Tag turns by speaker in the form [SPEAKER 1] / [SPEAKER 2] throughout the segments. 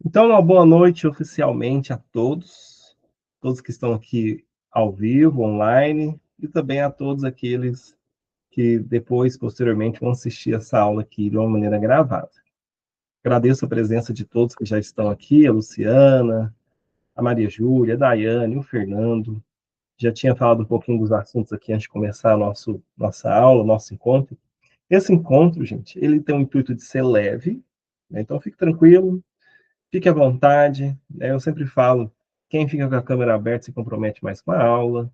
[SPEAKER 1] Então, uma boa noite oficialmente a todos que estão aqui ao vivo, online, e também a todos aqueles que depois, posteriormente, vão assistir essa aula aqui de uma maneira gravada. Agradeço a presença de todos que já estão aqui, a Luciana, a Maria Júlia, a Daiane, o Fernando. Já tinha falado um pouquinho dos assuntos aqui antes de começar a nossa aula, nosso encontro. Esse encontro, gente, ele tem o intuito de ser leve, né? Então fique tranquilo, fique à vontade, né? Eu sempre falo, quem fica com a câmera aberta se compromete mais com a aula,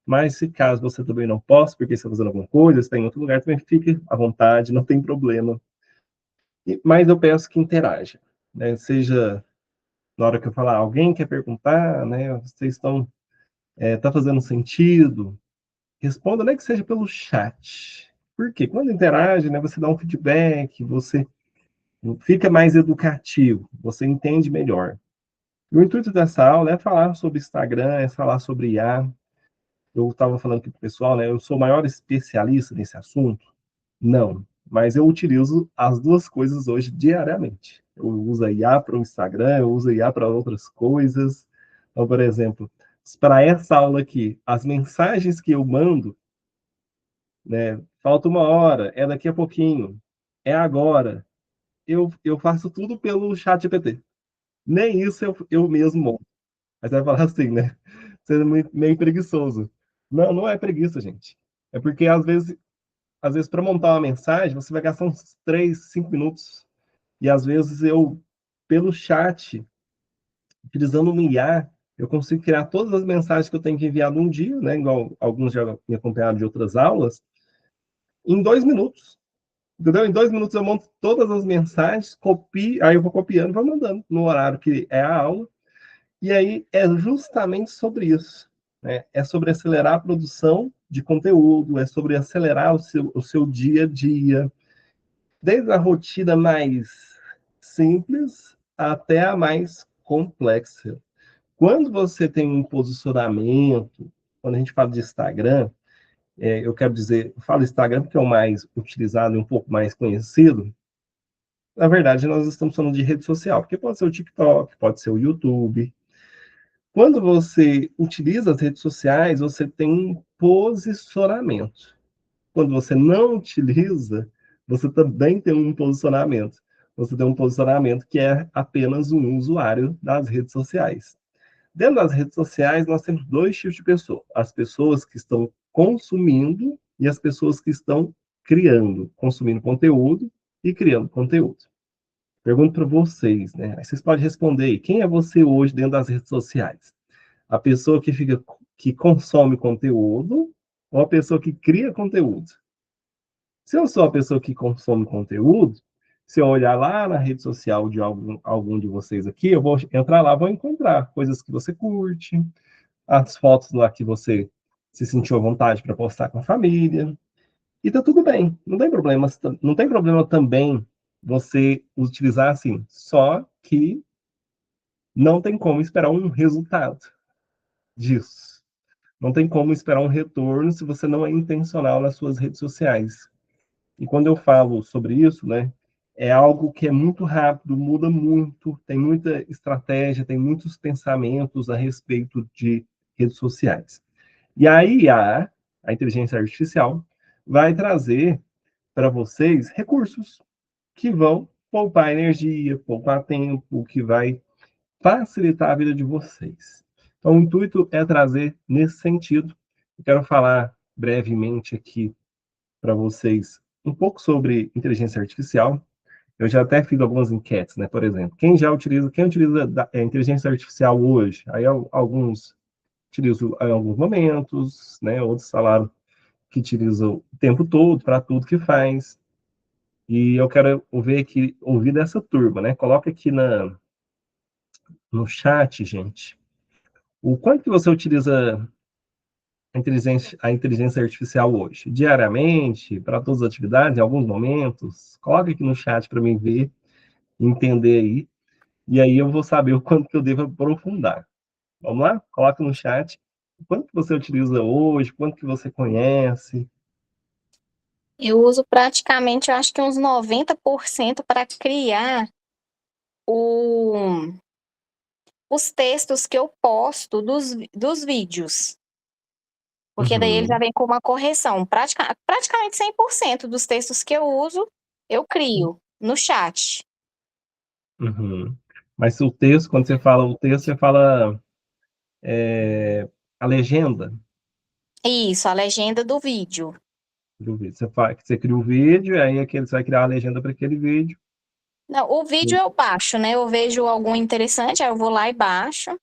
[SPEAKER 1] mas se caso você também não possa, porque está fazendo alguma coisa, está em outro lugar, também fique à vontade, não tem problema. Mas eu peço que interaja, né? Seja na hora que eu falar, alguém quer perguntar, né? Vocês estão, tá fazendo sentido? Responda, nem que seja pelo chat. Porque quando interage, né, você dá um feedback, você fica mais educativo, você entende melhor. O intuito dessa aula é falar sobre Instagram, é falar sobre IA. Eu estava falando aqui para o pessoal, né? Eu sou o maior especialista nesse assunto? Não, mas eu utilizo as duas coisas hoje diariamente. Eu uso a IA para o Instagram, eu uso a IA para outras coisas. Então, por exemplo, para essa aula aqui, as mensagens que eu mando, né? Falta uma hora, é daqui a pouquinho, é agora. Eu faço tudo pelo chat GPT. Nem isso eu mesmo monto. Mas você vai falar assim, né? Você é meio preguiçoso. Não, não é preguiça, gente. É porque às vezes para montar uma mensagem, você vai gastar uns 3, 5 minutos. E às vezes pelo chat, utilizando um IA, eu consigo criar todas as mensagens que eu tenho que enviar num dia, né? Igual alguns já me acompanharam de outras aulas, em 2 minutos. Entendeu? Em 2 minutos eu monto todas as mensagens, copio, aí eu vou copiando e vou mandando no horário que é a aula. E aí é justamente sobre isso, né? É sobre acelerar a produção de conteúdo, é sobre acelerar o seu dia a dia, desde a rotina mais simples até a mais complexa. Quando você tem um posicionamento, quando a gente fala de Instagram, eu quero dizer, eu falo Instagram porque é o mais utilizado e um pouco mais conhecido. Na verdade, nós estamos falando de rede social, porque pode ser o TikTok, pode ser o YouTube. Quando você utiliza as redes sociais, você tem um posicionamento. Quando você não utiliza, você também tem um posicionamento. Você tem um posicionamento que é apenas um usuário das redes sociais. Dentro das redes sociais, nós temos dois tipos de pessoas: as pessoas que estão consumindo e as pessoas que estão criando, consumindo conteúdo e criando conteúdo. Pergunto para vocês, né? Aí vocês podem responder. Quem é você hoje dentro das redes sociais? A pessoa que consome conteúdo ou a pessoa que cria conteúdo? Se eu sou a pessoa que consome conteúdo, se eu olhar lá na rede social de algum de vocês aqui, eu vou entrar lá, vou encontrar coisas que você curte, as fotos lá que você se sentiu à vontade para postar com a família. E tá tudo bem, não tem problema. Não tem problema também você utilizar assim, só que não tem como esperar um resultado disso. Não tem como esperar um retorno se você não é intencional nas suas redes sociais. E quando eu falo sobre isso, né, é algo que é muito rápido, muda muito, tem muita estratégia, tem muitos pensamentos a respeito de redes sociais. E a IA, a inteligência artificial, vai trazer para vocês recursos que vão poupar energia, poupar tempo, que vai facilitar a vida de vocês. Então, o intuito é trazer nesse sentido. Eu quero falar brevemente aqui para vocês um pouco sobre inteligência artificial. Eu já até fiz algumas enquetes, né? Por exemplo, quem utiliza a inteligência artificial hoje? Aí alguns utilizam em alguns momentos, né? Outros falaram que utilizam o tempo todo para tudo que faz. E eu quero ouvir dessa turma, né? Coloca aqui no chat, gente, o quanto que você utiliza a inteligência artificial hoje? Diariamente, para todas as atividades, em alguns momentos? Coloca aqui no chat para mim ver, entender aí, e aí eu vou saber o quanto que eu devo aprofundar. Vamos lá? Coloca no chat o quanto que você utiliza hoje, quanto que você conhece.
[SPEAKER 2] Eu uso praticamente, eu acho que uns 90% para criar os textos que eu posto dos vídeos. Porque daí ele já
[SPEAKER 1] Uhum.
[SPEAKER 2] vem com uma correção. Praticamente 100% dos textos que eu uso, eu crio no chat.
[SPEAKER 1] Uhum. Mas o texto, quando você fala o texto, você fala a legenda
[SPEAKER 2] Isso, a legenda do vídeo.
[SPEAKER 1] do vídeo. Você cria o vídeo, aí você vai criar a legenda para aquele vídeo.
[SPEAKER 2] Não, o vídeo eu baixo, né? Eu vejo algum interessante, aí eu vou lá e baixo,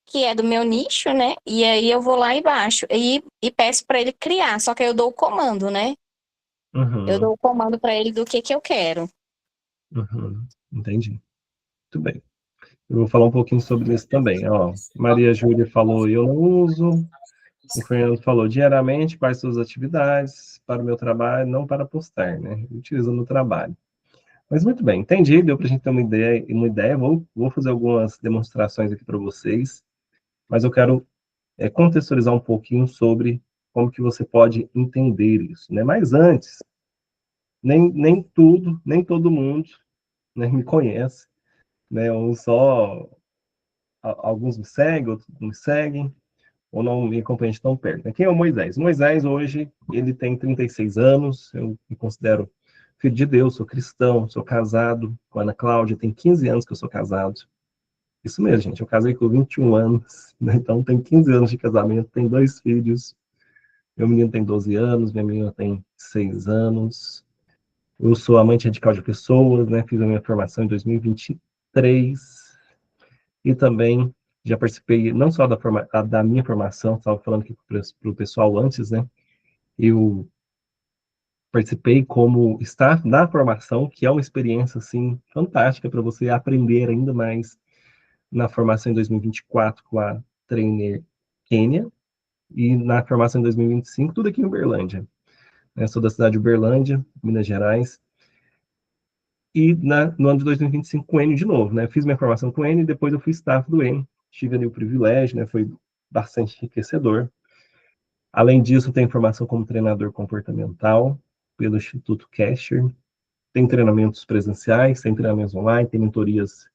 [SPEAKER 2] que é do meu nicho, né? E aí eu vou lá e baixo e peço para ele criar, só que aí eu dou o comando, né? Eu dou
[SPEAKER 1] Uhum.
[SPEAKER 2] o comando para ele do que eu quero.
[SPEAKER 1] Uhum. Entendi. Muito bem. Eu vou falar um pouquinho sobre isso também. Ó, Maria Júlia falou, eu não uso. O Fernando falou, diariamente, quais suas atividades para o meu trabalho, não para postar, né? Utilizo no trabalho. Mas muito bem, entendi, deu para a gente ter uma ideia. Vou fazer algumas demonstrações aqui para vocês, mas eu quero contextualizar um pouquinho sobre como que você pode entender isso, né? Mas antes, nem todo mundo, né, me conhece, né? Ou só alguns me seguem, outros não me seguem, ou não me acompanham de tão perto. Quem é o Moisés? Moisés, hoje, ele tem 36 anos, eu me considero filho de Deus, sou cristão, sou casado com a Ana Cláudia, tem 15 anos que eu sou casado. Isso mesmo, gente, eu casei com 21 anos, né? Então tem 15 anos de casamento, tem 2 filhos, meu menino tem 12 anos, minha menina tem 6 anos. Eu sou amante radical de pessoas, né? Fiz a minha formação em 2023 e também já participei não só da minha formação, estava falando aqui para o pessoal antes, né? Eu participei como staff na formação, que é uma experiência assim fantástica para você aprender ainda mais na formação em 2024 com a Trainer Kênia e na formação em 2025, tudo aqui em Uberlândia. Eu sou da cidade de Uberlândia, Minas Gerais, e no ano de 2025 com o Enio de novo, né? Fiz minha formação com o Enio e depois eu fui staff do Enio. Tive ali o privilégio, né? Foi bastante enriquecedor. Além disso, tenho formação como treinador comportamental pelo Instituto Casher. Tem treinamentos presenciais, tem treinamentos online, tem mentorias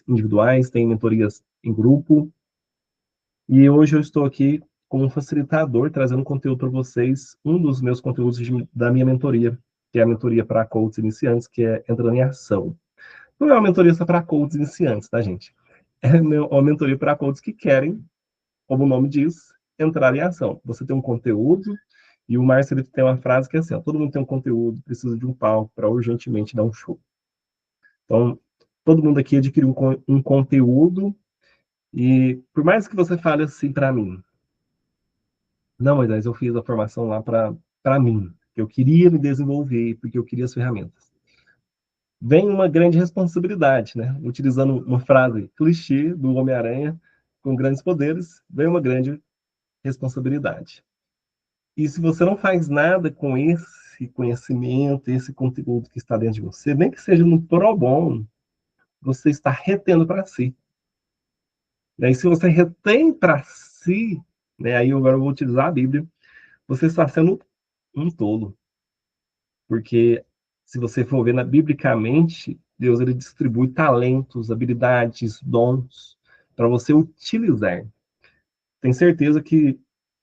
[SPEAKER 1] individuais, tem mentorias em grupo. E hoje eu estou aqui como um facilitador, trazendo conteúdo para vocês, um dos meus conteúdos da minha mentoria, que é a mentoria para coaches iniciantes, que é Entrando em Ação. Não é uma mentoria só para coaches iniciantes, tá, gente? É uma mentoria para coaches que querem, como o nome diz, entrar em ação. Você tem um conteúdo, e o Márcio ele tem uma frase que é assim, ó, todo mundo tem um conteúdo, precisa de um palco para urgentemente dar um show. Então, todo mundo aqui adquiriu um conteúdo, e por mais que você fale assim para mim, não, mas eu fiz a formação lá para mim, que eu queria me desenvolver, porque eu queria as ferramentas. Vem uma grande responsabilidade, né? Utilizando uma frase clichê do Homem-Aranha, com grandes poderes, vem uma grande responsabilidade. E se você não faz nada com esse conhecimento, esse conteúdo que está dentro de você, nem que seja no pro bono, você está retendo para si. E aí, se você retém para si, né, aí agora eu vou utilizar a Bíblia, você está sendo um tolo. Porque se você for ver biblicamente, Deus ele distribui talentos, habilidades, dons para você utilizar. Tenho certeza que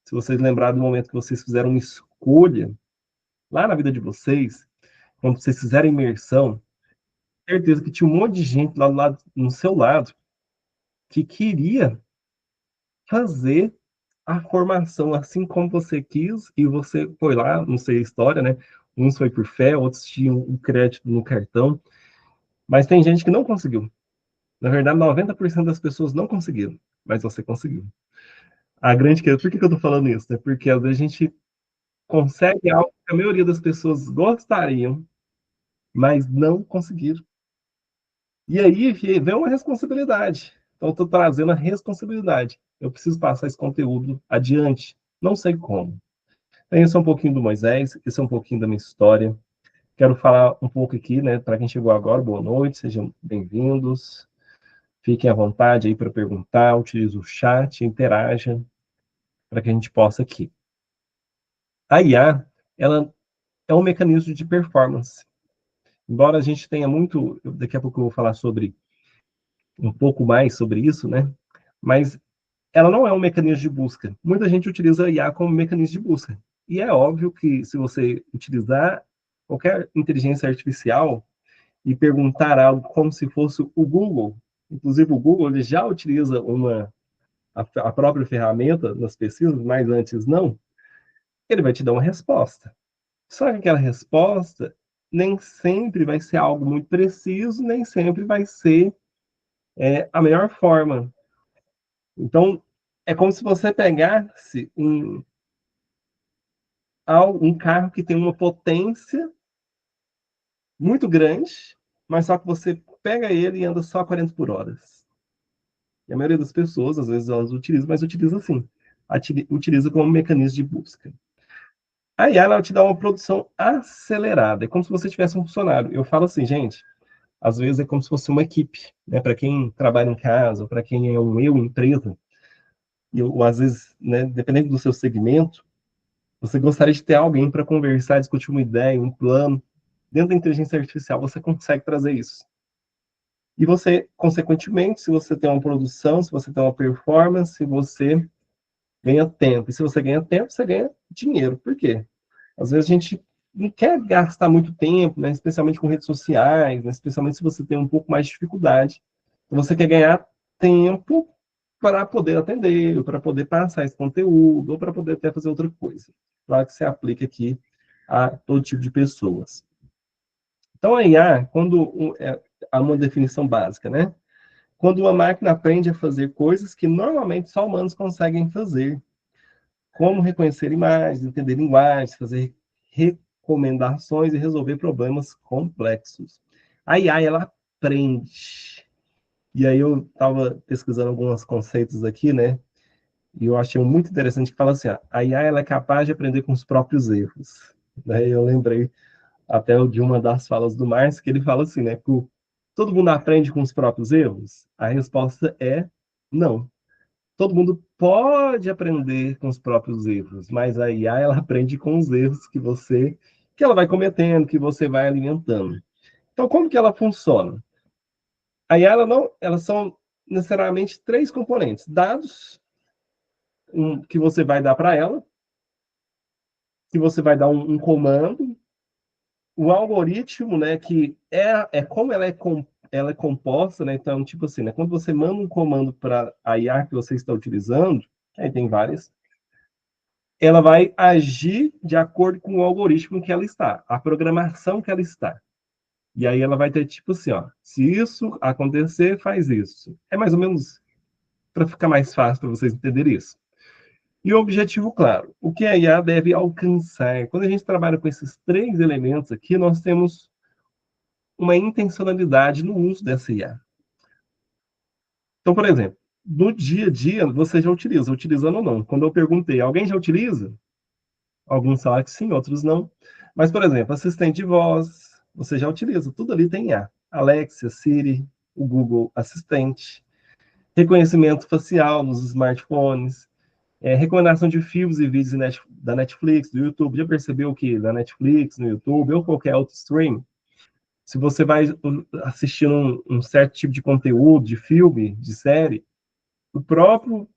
[SPEAKER 1] se vocês lembrarem do momento que vocês fizeram uma escolha lá na vida de vocês, quando vocês fizeram imersão, certeza que tinha um monte de gente lá do lado, no seu lado que queria fazer a formação assim como você quis e você foi lá, não sei a história, né? Uns foi por fé, outros tinham o crédito no cartão, mas tem gente que não conseguiu. Na verdade, 90% das pessoas não conseguiram, mas você conseguiu. A grande questão, por que eu tô falando isso? Né? Porque às vezes a gente consegue algo que a maioria das pessoas gostariam, mas não conseguiram. E aí vem uma responsabilidade. Então, eu estou trazendo a responsabilidade. Eu preciso passar esse conteúdo adiante. Não sei como. Então, esse é um pouquinho do Moisés, esse é um pouquinho da minha história. Quero falar um pouco aqui, né, para quem chegou agora, boa noite, sejam bem-vindos. Fiquem à vontade aí para perguntar, utilize o chat, interaja, para que a gente possa aqui. A IA, ela é um mecanismo de performance. embora a gente tenha muito, daqui a pouco eu vou falar sobre um pouco mais sobre isso, né? Mas ela não é um mecanismo de busca. Muita gente utiliza a IA como mecanismo de busca. E é óbvio que se você utilizar qualquer inteligência artificial e perguntar algo como se fosse o Google, inclusive o Google ele já utiliza a própria ferramenta nas pesquisas, mas antes não, ele vai te dar uma resposta. Só que aquela resposta nem sempre vai ser algo muito preciso, nem sempre vai ser a melhor forma. Então, é como se você pegasse um carro que tem uma potência muito grande, mas só que você pega ele e anda só 40 por hora. E a maioria das pessoas, às vezes, elas utilizam, mas utiliza assim. Utiliza como mecanismo de busca. A IA, ela te dá uma produção acelerada. É como se você tivesse um funcionário. Eu falo assim, gente, às vezes é como se fosse uma equipe, né? Para quem trabalha em casa, para quem é um eu empresa, ou às vezes, né, dependendo do seu segmento, você gostaria de ter alguém para conversar, discutir uma ideia, um plano. Dentro da inteligência artificial, você consegue trazer isso. E você, consequentemente, se você tem uma produção, se você tem uma performance, você ganha tempo. E se você ganha tempo, você ganha dinheiro. Por quê? Às vezes a gente não quer gastar muito tempo, né? Especialmente com redes sociais, né? Especialmente se você tem um pouco mais de dificuldade. Você quer ganhar tempo para poder atender, para poder passar esse conteúdo, ou para poder até fazer outra coisa. Claro que se aplica aqui a todo tipo de pessoas. Então, a IA, há uma definição básica, né? Quando uma máquina aprende a fazer coisas que normalmente só humanos conseguem fazer, como reconhecer imagens, entender linguagens, fazer recomendações e resolver problemas complexos. A IA, ela aprende. E aí eu estava pesquisando alguns conceitos aqui, né? E eu achei muito interessante que fala assim, ó, a IA ela é capaz de aprender com os próprios erros. Né? Eu lembrei até de uma das falas do Márcio, que ele fala assim, né? Que todo mundo aprende com os próprios erros? A resposta é não. Todo mundo pode aprender com os próprios erros, mas a IA ela aprende com os erros que ela vai cometendo, que você vai alimentando. Então, como que ela funciona? A IA elas são necessariamente três componentes: dados que você vai dar para ela, que você vai dar um comando, o algoritmo, né, que é como ela é composta, né? Então, tipo assim, né, quando você manda um comando para a IA que você está utilizando, aí tem várias, ela vai agir de acordo com o algoritmo que ela está, a programação que ela está. E aí ela vai ter tipo assim, ó, se isso acontecer, faz isso. É mais ou menos para ficar mais fácil para vocês entenderem isso. E o objetivo, claro, o que a IA deve alcançar. Quando a gente trabalha com esses três elementos aqui, nós temos uma intencionalidade no uso dessa IA. Então, por exemplo, no dia a dia, você já utiliza, utilizando ou não. Quando eu perguntei, alguém já utiliza? Alguns falaram que sim, outros não. Mas, por exemplo, assistente de voz, você já utiliza, tudo ali tem IA. Alexa, Siri, o Google Assistente, reconhecimento facial nos smartphones, recomendação de filmes e vídeos da Netflix, do YouTube. Já percebeu que da Netflix, no YouTube ou qualquer outro stream, se você vai assistir um certo tipo de conteúdo, de filme, de série, o próprio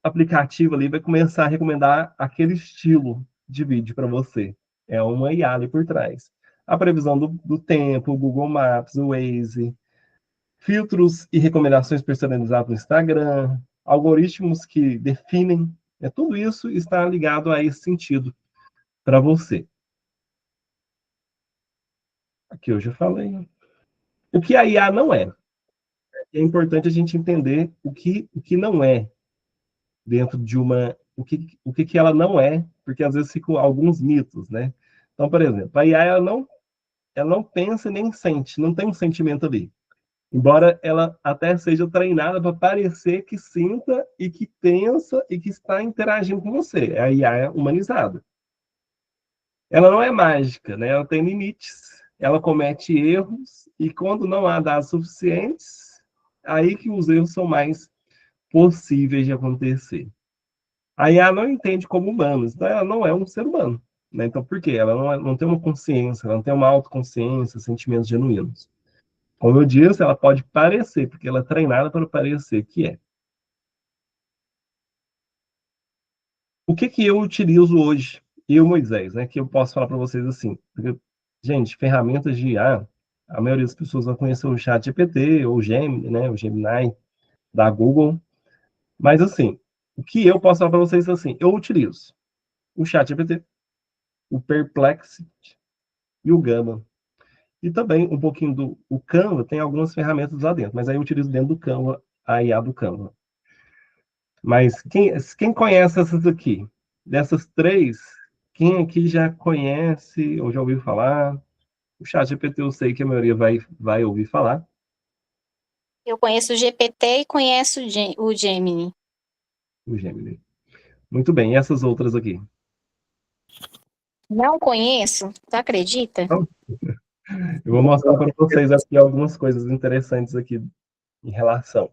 [SPEAKER 1] aplicativo ali vai começar a recomendar aquele estilo de vídeo para você. É uma IA ali por trás. A previsão do tempo, o Google Maps, o Waze, filtros e recomendações personalizadas no Instagram, algoritmos que definem, tudo isso está ligado a esse sentido para você. Aqui eu já falei. O que a IA não é? É importante a gente entender o que não é dentro de o que ela não é, porque às vezes ficam alguns mitos, né? Então, por exemplo, a IA ela não pensa nem sente, não tem um sentimento ali. Embora ela até seja treinada para parecer que sinta e que pensa e que está interagindo com você. A IA é humanizada. Ela não é mágica, né? Ela tem limites, ela comete erros e quando não há dados suficientes, aí que os erros são mais possíveis de acontecer. A IA não entende como humanos, então ela não é um ser humano. né? Então, por quê? Ela não tem uma consciência, ela não tem uma autoconsciência, sentimentos genuínos. Como eu disse, ela pode parecer, porque ela é treinada para parecer que é. O que que eu utilizo hoje? Eu, Moisés, né? Que eu posso falar para vocês assim. Porque, gente, ferramentas de IA, a maioria das pessoas vai conhecer o ChatGPT ou o Gemini, né? O Gemini da Google. Mas, assim, o que eu posso falar para vocês assim, eu utilizo o ChatGPT, o Perplexity e o Gamma. E também um pouquinho do o Canva, tem algumas ferramentas lá dentro, mas aí eu utilizo dentro do Canva, a IA do Canva. Mas quem conhece essas aqui? Dessas três, quem aqui já conhece ou já ouviu falar? O ChatGPT eu sei que a maioria vai ouvir falar.
[SPEAKER 2] Eu conheço o GPT e conheço o Gemini.
[SPEAKER 1] O Gemini. Muito bem, e essas outras aqui?
[SPEAKER 2] Não conheço, tu acredita?
[SPEAKER 1] Então, eu vou mostrar para vocês aqui algumas coisas interessantes aqui em relação.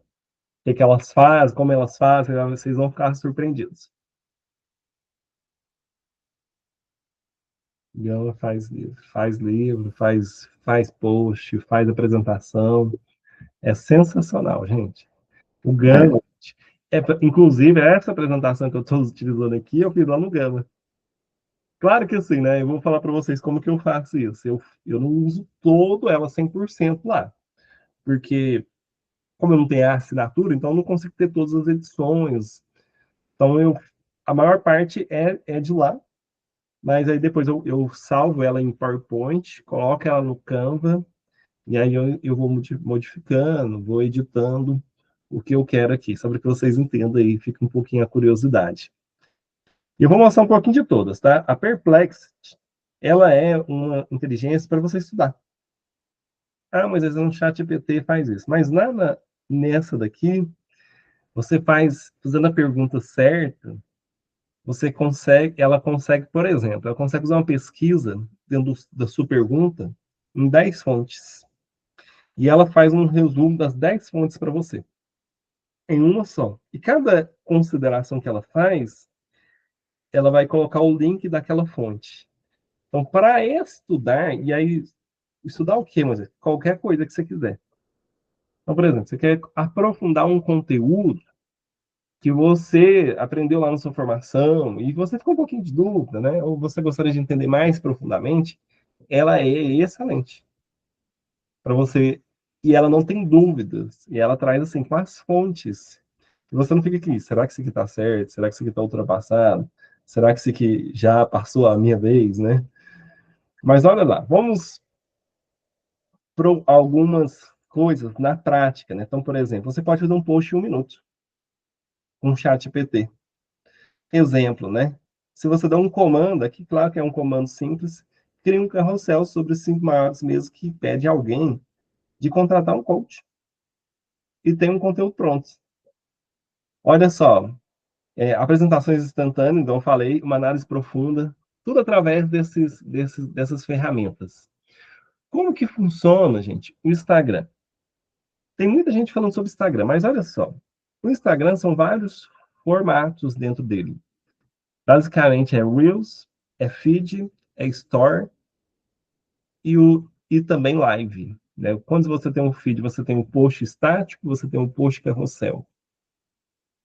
[SPEAKER 1] O que elas fazem, como elas fazem, vocês vão ficar surpreendidos. Gama faz livro, faz post, faz apresentação. É sensacional, gente. O Gama, inclusive, essa apresentação que eu estou utilizando aqui, eu fiz lá no Gama. Claro que assim, né? Eu vou falar para vocês como que eu faço isso. Eu não uso todo ela 100% lá. Porque, como eu não tenho a assinatura, então eu não consigo ter todas as edições. Então, a maior parte é de lá. Mas aí depois eu salvo ela em PowerPoint, coloco ela no Canva, e aí eu vou modificando, vou editando o que eu quero aqui, só para que vocês entendam aí, fica um pouquinho a curiosidade. E eu vou mostrar um pouquinho de todas, tá? A Perplexity, ela é uma inteligência para você estudar. Ah, mas às vezes um chat GPT faz isso. Mas nessa daqui, você fazendo a pergunta certa, ela consegue, por exemplo, ela consegue usar uma pesquisa dentro da sua pergunta em 10 fontes. E ela faz um resumo das 10 fontes para você, em uma só. E cada consideração que ela faz, ela vai colocar o link daquela fonte. Então, para estudar, e aí, estudar o quê, Moisés? Qualquer coisa que você quiser. Então, por exemplo, você quer aprofundar um conteúdo que você aprendeu lá na sua formação e você ficou um pouquinho de dúvida, né? Ou você gostaria de entender mais profundamente, ela é excelente para você. E ela não tem dúvidas. E ela traz assim com as fontes. E você não fica aqui, será que isso aqui está certo? Será que isso aqui está ultrapassado? Será que isso aqui já passou a minha vez, né? Mas olha lá, vamos para algumas coisas na prática, né? Então, por exemplo, você pode fazer um post em 1 minuto com um chat GPT. Exemplo, né? Se você dá um comando, aqui claro que é um comando simples, cria um carrossel sobre os 5 maiores meses que pede alguém de contratar um coach e tem um conteúdo pronto. Olha só, apresentações instantâneas, então eu falei, uma análise profunda, tudo através dessas ferramentas. Como que funciona, gente, o Instagram? Tem muita gente falando sobre o Instagram, mas olha só, o Instagram são vários formatos dentro dele. Basicamente é Reels, é Feed, é Store e também Live. Né? Quando você tem um feed, você tem um post estático, você tem um post carrossel.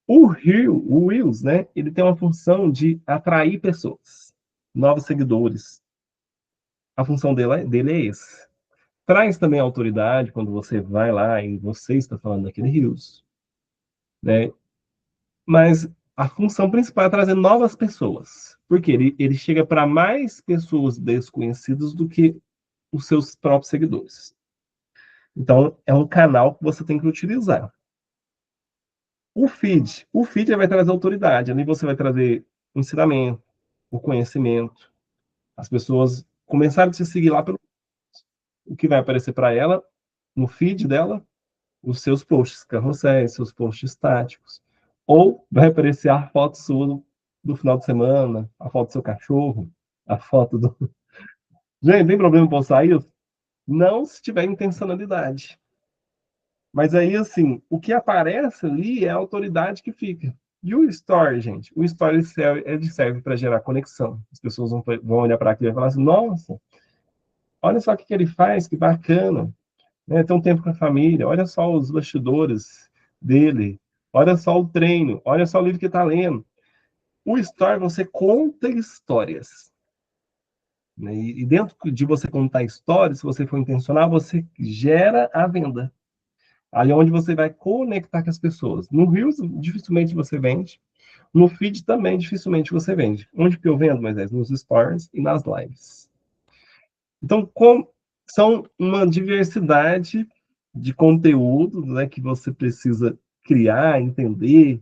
[SPEAKER 1] O Reels, né, ele tem uma função de atrair pessoas, novos seguidores. A função dele é esse. Traz também autoridade quando você vai lá e você está falando daquele Reels. Né? Mas a função principal é trazer novas pessoas. Porque ele chega para mais pessoas desconhecidas do que os seus próprios seguidores. Então, é um canal que você tem que utilizar. O feed vai trazer autoridade. Ali você vai trazer ensinamento, o conhecimento. As pessoas começaram a te seguir lá pelo o que vai aparecer para ela no feed dela, os seus posts carrosséis, seus posts estáticos. Ou vai aparecer a foto sua do final de semana, a foto do seu cachorro, a foto do. Gente, tem problema em postar isso? Não se tiver intencionalidade. Mas aí, assim, o que aparece ali é a autoridade que fica. E o Story, gente, o Story serve para gerar conexão. As pessoas vão olhar para aquilo e falar assim, nossa, olha só o que ele faz, que bacana. Né? Tem um tempo com a família, olha só os bastidores dele, olha só o treino, olha só o livro que está lendo. O Story, você conta histórias. Né? E dentro de você contar histórias, se você for intencional, você gera a venda. Ali é onde você vai conectar com as pessoas. No Reels, dificilmente você vende. No feed também, dificilmente você vende. Onde que eu vendo, Moisés? Nos stories e nas lives. Então, são uma diversidade de conteúdo, né, que você precisa criar, entender.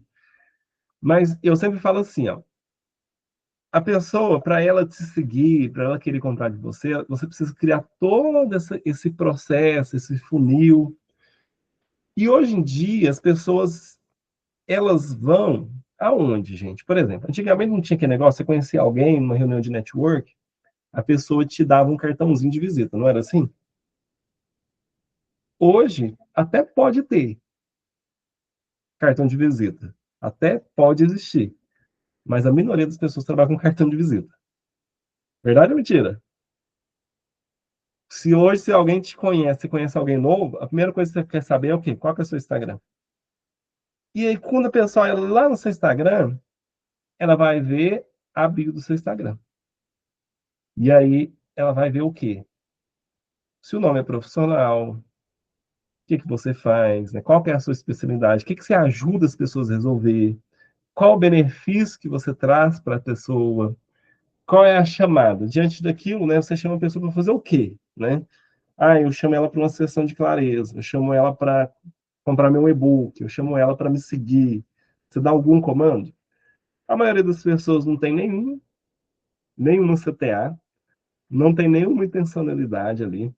[SPEAKER 1] Mas eu sempre falo assim, ó, a pessoa, para ela te seguir, para ela querer comprar de você, você precisa criar todo esse processo, esse funil. E hoje em dia, as pessoas, elas vão aonde, gente? Por exemplo, antigamente não tinha aquele negócio, você conhecia alguém numa reunião de network, a pessoa te dava um cartãozinho de visita, não era assim? Hoje, até pode ter cartão de visita. Até pode existir. Mas a minoria das pessoas trabalha com cartão de visita. Verdade ou mentira? Se hoje, se alguém te conhece, você conhece alguém novo, a primeira coisa que você quer saber é o quê? Qual que é o seu Instagram? E aí, quando a pessoa olha lá no seu Instagram, ela vai ver a bio do seu Instagram. E aí, ela vai ver o quê? Se o nome é profissional, o que que você faz, né? Qual que é a sua especialidade, o que que você ajuda as pessoas a resolver, qual o benefício que você traz para a pessoa, qual é a chamada. Diante daquilo, né, você chama a pessoa para fazer o quê, né? Ah, eu chamo ela para uma sessão de clareza, eu chamo ela para comprar meu e-book, eu chamo ela para me seguir. Você dá algum comando? A maioria das pessoas não tem nenhum no CTA, não tem nenhuma intencionalidade ali.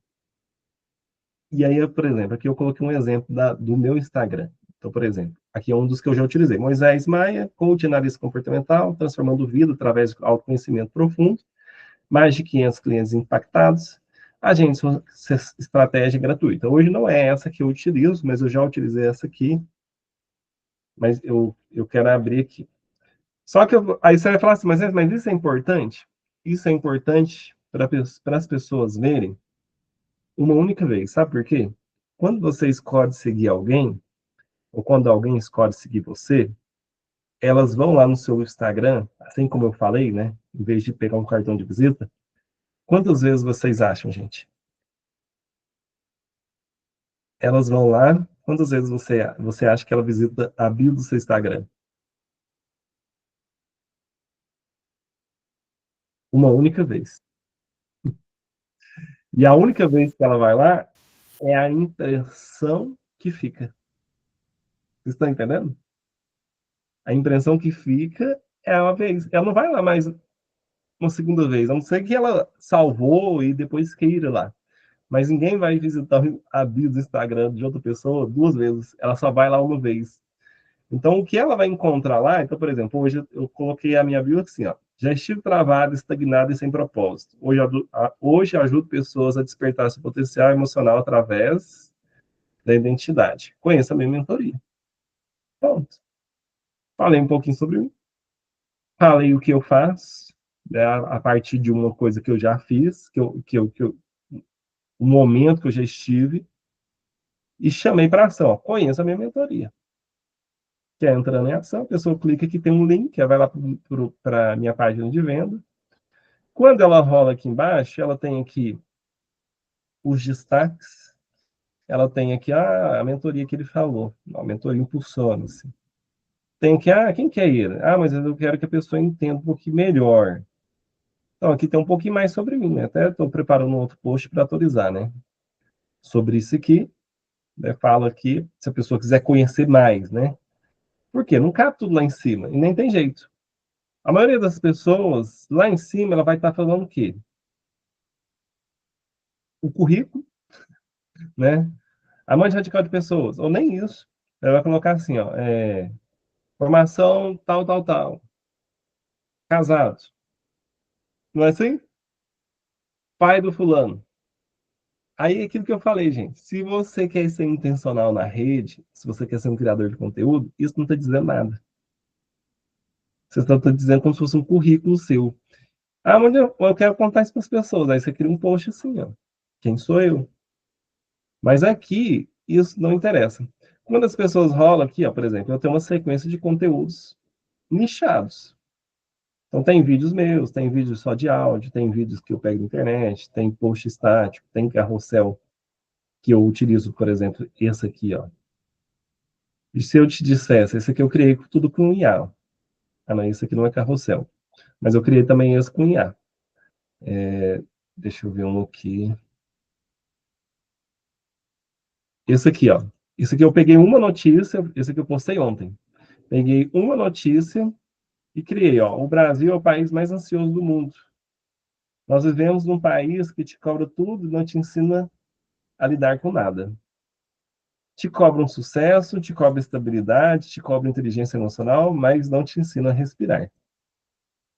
[SPEAKER 1] E aí, por exemplo, aqui eu coloquei um exemplo do meu Instagram. Então, por exemplo, aqui é um dos que eu já utilizei. Moisés Maia, coach analista comportamental, transformando vida através do autoconhecimento profundo, mais de 500 clientes impactados, agente estratégia gratuita. Hoje não é essa que eu utilizo, mas eu já utilizei essa aqui, mas eu quero abrir aqui. Só que aí você vai falar assim, mas isso é importante? Isso é importante para as pessoas verem uma única vez. Sabe por quê? Quando você escolhe seguir alguém, ou quando alguém escolhe seguir você, elas vão lá no seu Instagram, assim como eu falei, né? Em vez de pegar um cartão de visita. Quantas vezes vocês acham, gente? Elas vão lá. Quantas vezes você acha que ela visita a bio do seu Instagram? Uma única vez. E a única vez que ela vai lá é a impressão que fica. Vocês estão entendendo? A impressão que fica é uma vez. Ela não vai lá mais uma segunda vez, a não ser que ela salvou e depois queira lá. Mas ninguém vai visitar a bio do Instagram de outra pessoa duas vezes. Ela só vai lá uma vez. Então, o que ela vai encontrar lá, então, por exemplo, hoje eu coloquei a minha bio assim, ó, já estive travado, estagnado e sem propósito. Hoje ajudo pessoas a despertar seu potencial emocional através da identidade. Conheça a minha mentoria. Pronto. Falei um pouquinho sobre mim, falei o que eu faço, né, a partir de uma coisa que eu já fiz, um momento que eu já estive, e chamei para ação. Ó, conheça a minha mentoria. Quer entrar em ação, a pessoa clica aqui, tem um link, vai lá para a minha página de venda. Quando ela rola aqui embaixo, ela tem aqui os destaques, ela tem aqui a mentoria que ele falou, a mentoria impulsiona-se. Tem aqui, quem quer ir? Mas eu quero que a pessoa entenda um pouquinho melhor. Então, aqui tem um pouquinho mais sobre mim, né? Até estou preparando um outro post para atualizar, né? Sobre isso aqui, né? Falo aqui, se a pessoa quiser conhecer mais, né? Por quê? Não cabe tudo lá em cima, e nem tem jeito. A maioria das pessoas, lá em cima, ela vai estar falando o quê? O currículo, né? A mãe radical de pessoas, ou nem isso. Ela vai colocar assim, ó, formação tal, tal, tal. Casado. Não é assim? Pai do fulano. Aí, aquilo que eu falei, gente, se você quer ser intencional na rede, se você quer ser um criador de conteúdo, isso não está dizendo nada. Você está dizendo como se fosse um currículo seu. Ah, mas eu quero contar isso para as pessoas. Aí você cria um post assim, ó. Quem sou eu? Mas aqui, isso não interessa. Quando as pessoas rolam aqui, ó, por exemplo, eu tenho uma sequência de conteúdos nichados. Então tem vídeos meus, tem vídeos só de áudio, tem vídeos que eu pego na internet, tem post estático, tem carrossel que eu utilizo, por exemplo, esse aqui, ó. E se eu te dissesse, esse aqui eu criei tudo com IA. Ah, não, esse aqui não é carrossel. Mas eu criei também esse com IA. Deixa eu ver um aqui. Esse aqui, ó. Esse aqui eu peguei uma notícia, esse aqui eu postei ontem. Peguei uma notícia e criei, ó. O Brasil é o país mais ansioso do mundo. Nós vivemos num país que te cobra tudo e não te ensina a lidar com nada. Te cobra um sucesso, te cobra estabilidade, te cobra inteligência emocional, mas não te ensina a respirar.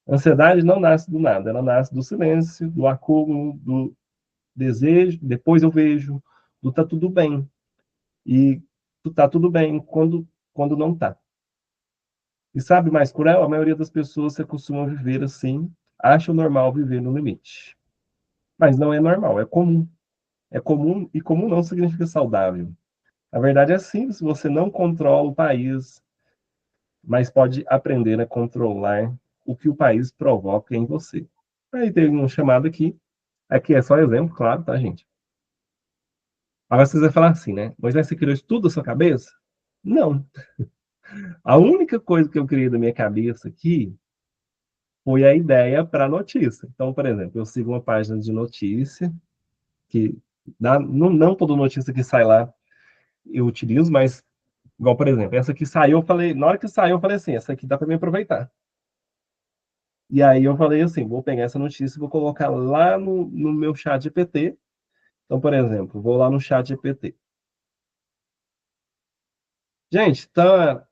[SPEAKER 1] A ansiedade não nasce do nada, ela nasce do silêncio, do acúmulo, do desejo, depois eu vejo, do tá tudo bem. E tu tá tudo bem quando não tá. E sabe mais cruel? A maioria das pessoas se acostuma a viver assim, acham normal viver no limite. Mas não é normal, é comum. É comum e comum não significa saudável. A verdade é simples, você não controla o país, mas pode aprender a controlar o que o país provoca em você. Aí tem um chamado aqui. Aqui é só exemplo, claro, tá, gente? Agora vocês vão falar assim, né? Moisés, você criou isso tudo da sua cabeça? Não. A única coisa que eu criei da minha cabeça aqui foi a ideia para a notícia. Então, por exemplo, eu sigo uma página de notícia, que não toda notícia que sai lá eu utilizo, mas, igual, por exemplo, essa que saiu, eu falei, na hora que saiu, eu falei assim, essa aqui dá para me aproveitar. E aí eu falei assim, vou pegar essa notícia e vou colocar lá no meu chat GPT. Então, por exemplo, vou lá no chat GPT. Gente, tá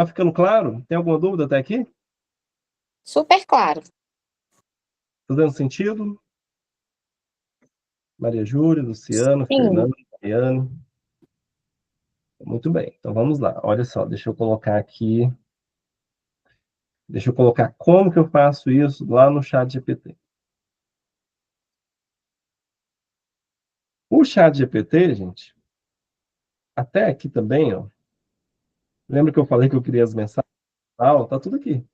[SPEAKER 1] ficando claro? Tem alguma dúvida até aqui?
[SPEAKER 2] Super claro.
[SPEAKER 1] Tá dando sentido? Maria Júlia, Luciano,
[SPEAKER 2] Sim.
[SPEAKER 1] Fernando, Mariane. Muito bem, então vamos lá. Olha só, deixa eu colocar aqui. Deixa eu colocar como que eu faço isso lá no chat GPT. O chat GPT, gente, até aqui também, ó. Lembra que eu falei que eu queria as mensagens? Tá tudo aqui.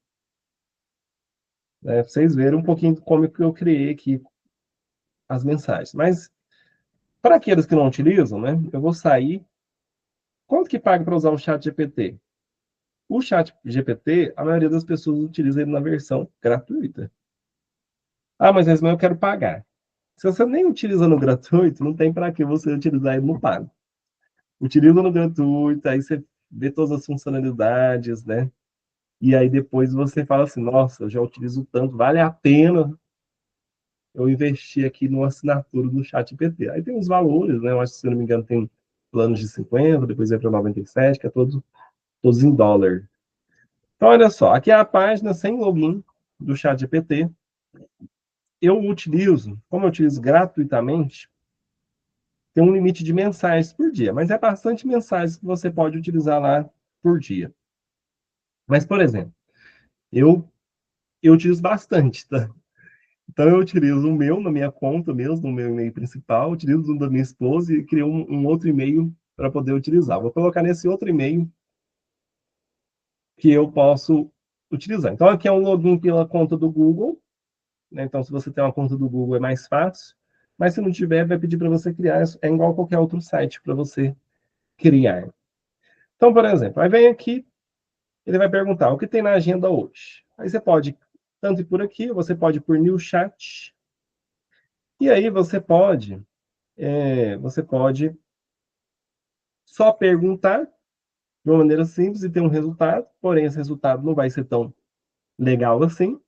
[SPEAKER 1] Né? Pra vocês verem um pouquinho como que eu criei aqui as mensagens. Mas, para aqueles que não utilizam, né? Eu vou sair. Quanto que paga para usar o chat GPT? O chat GPT, a maioria das pessoas utiliza ele na versão gratuita. Ah, mas eu quero pagar. Se você nem utiliza no gratuito, não tem para que você utilizar ele no pago. Utiliza no gratuito, aí você vê todas as funcionalidades, né? E aí depois você fala assim, nossa, eu já utilizo tanto, vale a pena eu investir aqui numa assinatura do ChatGPT. Aí tem os valores, né? Eu acho que, se eu não me engano, tem planos de 50, depois vai para 97, que é todos em dólar. Então, olha só, aqui é a página sem login do ChatGPT. Eu utilizo, como eu utilizo gratuitamente, tem um limite de mensagens por dia, mas é bastante mensagens que você pode utilizar lá por dia. Mas, por exemplo, eu, eu utilizo bastante, tá? Então, eu utilizo o meu na minha conta mesmo, no meu e-mail principal, utilizo o da minha esposa e crio um outro e-mail para poder utilizar. Vou colocar nesse outro e-mail que eu posso utilizar. Então, aqui é um login pela conta do Google, né? Então, se você tem uma conta do Google, é mais fácil. Mas se não tiver, vai pedir para você criar. É igual a qualquer outro site para você criar. Então, por exemplo, aí vem aqui, ele vai perguntar o que tem na agenda hoje. Aí você pode tanto ir por aqui, você pode ir por New Chat. E aí você pode só perguntar de uma maneira simples e ter um resultado, porém esse resultado não vai ser tão legal assim.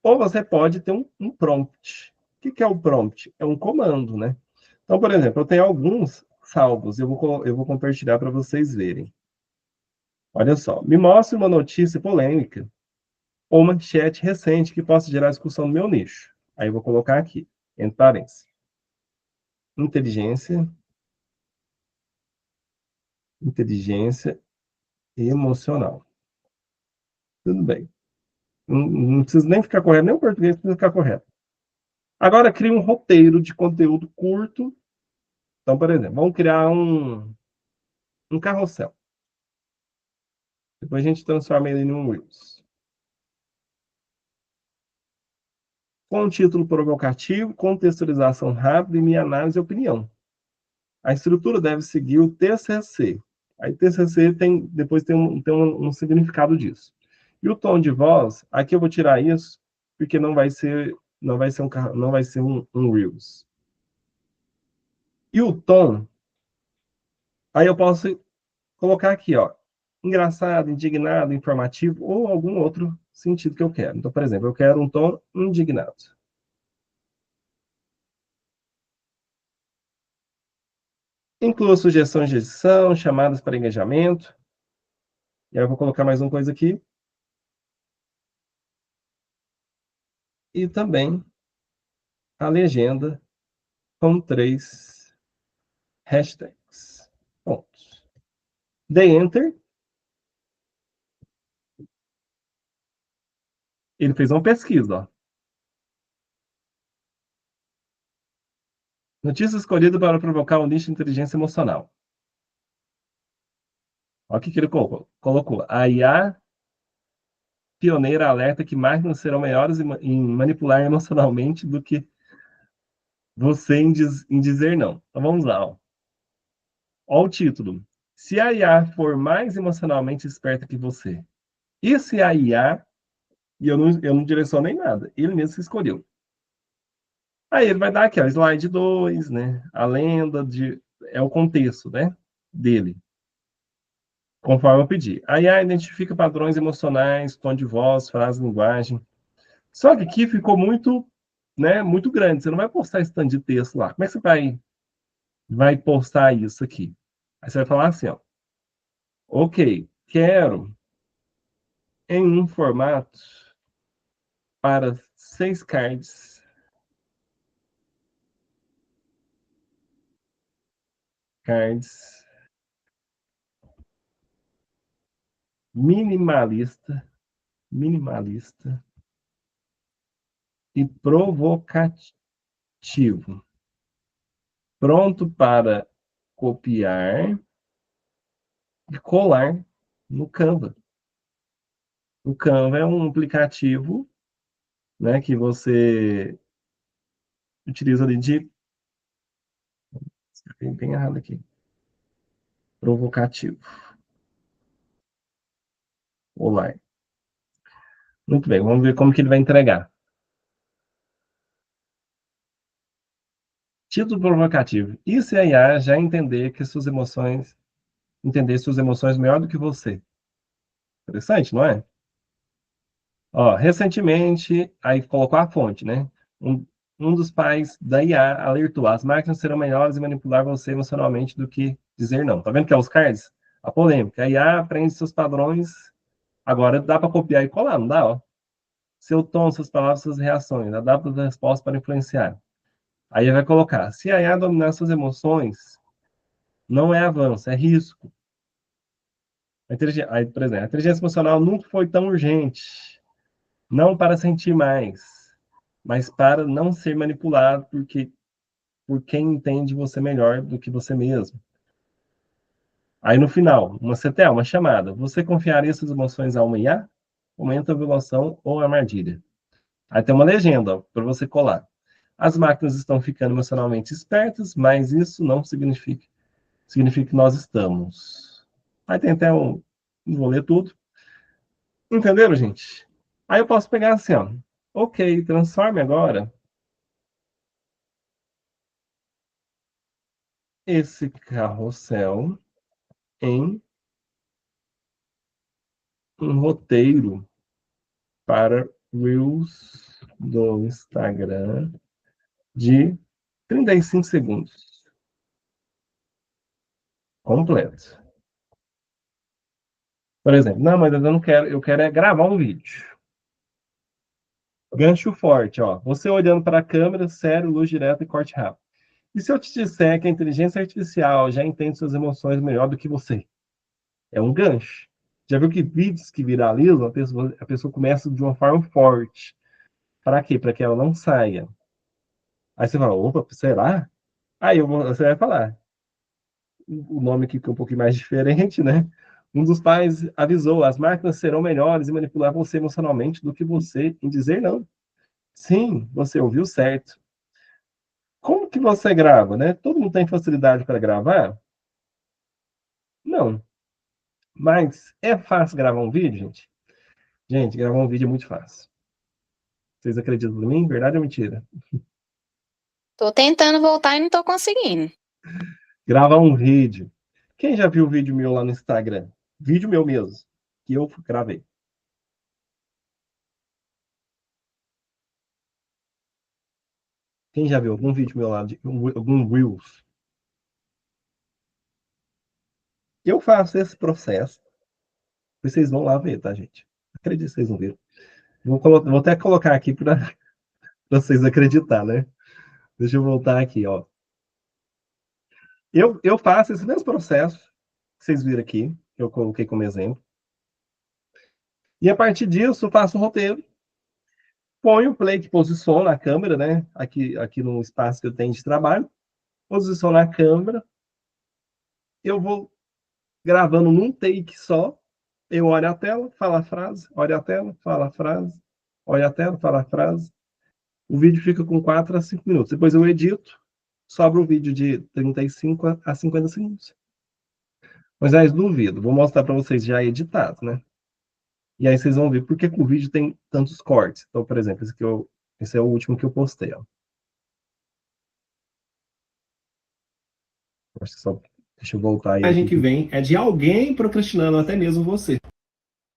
[SPEAKER 1] Ou você pode ter um prompt. O que é o prompt? É um comando, né? Então, por exemplo, eu tenho alguns salvos, eu vou compartilhar para vocês verem. Olha só, me mostre uma notícia polêmica ou uma chat recente que possa gerar discussão no meu nicho. Aí eu vou colocar aqui, entre parênteses. Inteligência, inteligência emocional. Tudo bem. Não precisa nem ficar correto, nem o português precisa ficar correto. Agora, cria um roteiro de conteúdo curto. Então, por exemplo, vamos criar um carrossel. Depois a gente transforma ele em um Reels. Com um título provocativo, contextualização rápida e minha análise e opinião. A estrutura deve seguir o TCC. Aí TCC depois tem um significado disso. E o tom de voz, aqui eu vou tirar isso, porque não vai ser um Reels. E o tom, aí eu posso colocar aqui, ó, engraçado, indignado, informativo ou algum outro sentido que eu quero. Então, por exemplo, eu quero um tom indignado. Inclua sugestões de edição, chamadas para engajamento. E aí eu vou colocar mais uma coisa aqui. E também a legenda com 3 hashtags. Pontos. Dei Enter. Ele fez uma pesquisa, ó. Notícia escolhida para provocar um nicho de inteligência emocional. Olha o que ele colocou. A IA pioneira alerta que máquinas serão melhores em manipular emocionalmente do que você em dizer não. Então vamos lá. Ó. Olha o título. Se a IA for mais emocionalmente esperta que você, e se a IA, e eu não direcionei nada, ele mesmo se escolheu. Aí ele vai dar aqui, ó, slide 2, né? A lenda é o contexto, né? Dele, conforme eu pedi. A IA identifica padrões emocionais, tom de voz, frase, linguagem. Só que aqui ficou muito, né, muito grande. Você não vai postar esse tanto de texto lá. Como é que você vai postar isso aqui? Aí você vai falar assim, ó. Ok, quero em um formato para 6 cards minimalista e provocativo. Pronto para copiar e colar no Canva. O Canva é um aplicativo, né, que você utiliza ali de... Bem errado aqui. Provocativo. Online. Muito bem, vamos ver como que ele vai entregar. Título provocativo. E se a IA já entender suas emoções melhor do que você? Interessante, não é? Ó, recentemente, aí colocou a fonte, né? Um dos pais da IA alertou: as máquinas serão melhores em manipular você emocionalmente do que dizer não. Tá vendo que é os cards? A polêmica. A IA aprende seus padrões. Agora dá para copiar e colar, não dá? Ó. Seu tom, suas palavras, suas reações. Adapta as respostas para influenciar. Aí vai colocar: se a IA dominar suas emoções, não é avanço, é risco. Aí, por exemplo, a inteligência emocional nunca foi tão urgente. Não para sentir mais, mas para não ser manipulado por quem entende você melhor do que você mesmo. Aí no final, uma CTA, uma chamada. Você confiaria suas emoções a uma IA? Aumenta a violação ou armadilha. Aí tem uma legenda para você colar. As máquinas estão ficando emocionalmente espertas, mas isso não significa que nós estamos. Aí tem até um... Não vou ler tudo. Entenderam, gente? Aí eu posso pegar assim, ó. Ok, transforme agora esse carrossel em um roteiro para Reels do Instagram de 35 segundos. Completo. Por exemplo, não, mas eu não quero, eu quero é gravar um vídeo. Gancho forte, ó. Você olhando para a câmera, sério, luz direta e corte rápido. E se eu te disser que a inteligência artificial já entende suas emoções melhor do que você? É um gancho. Já viu que vídeos que viralizam, a pessoa começa de uma forma forte. Para quê? Para que ela não saia. Aí você fala, opa, será? Você vai falar. O nome aqui que é um pouquinho mais diferente, né? Um dos pais avisou, as máquinas serão melhores em manipular você emocionalmente do que você em dizer não. Sim, você ouviu certo. Como que você grava, né? Todo mundo tem facilidade para gravar? Não. Mas é fácil gravar um vídeo, gente? Gente, gravar um vídeo é muito fácil. Vocês acreditam em mim? Verdade ou mentira?
[SPEAKER 2] Tô tentando voltar e não tô conseguindo.
[SPEAKER 1] Gravar um vídeo. Quem já viu o vídeo meu lá no Instagram? Vídeo meu mesmo, que eu gravei. Quem já viu algum vídeo meu lá, algum Reels? Eu faço esse processo. Vocês vão lá ver, tá, gente? Acredito que vocês vão ver. Vou até colocar aqui para vocês acreditarem, né? Deixa eu voltar aqui, ó. Eu faço esse mesmo processo que vocês viram aqui, que eu coloquei como exemplo. E a partir disso, eu faço um roteiro. Ponho o play que posiciona a câmera, né? Aqui no espaço que eu tenho de trabalho. Posiciono a câmera. Eu vou gravando num take só. Eu olho a tela, falo a frase, olho a tela, falo a frase, olho a tela, falo a frase. O vídeo fica com 4 a 5 minutos. Depois eu edito, sobra o vídeo de 35 a 50 segundos. Mas aí duvido, vou mostrar para vocês já editado, né? E aí vocês vão ver por que o vídeo tem tantos cortes. Então, por exemplo, esse é o último que eu postei, ó. Acho que só, deixa eu voltar aí. A imagem que vem é de alguém procrastinando, até mesmo você.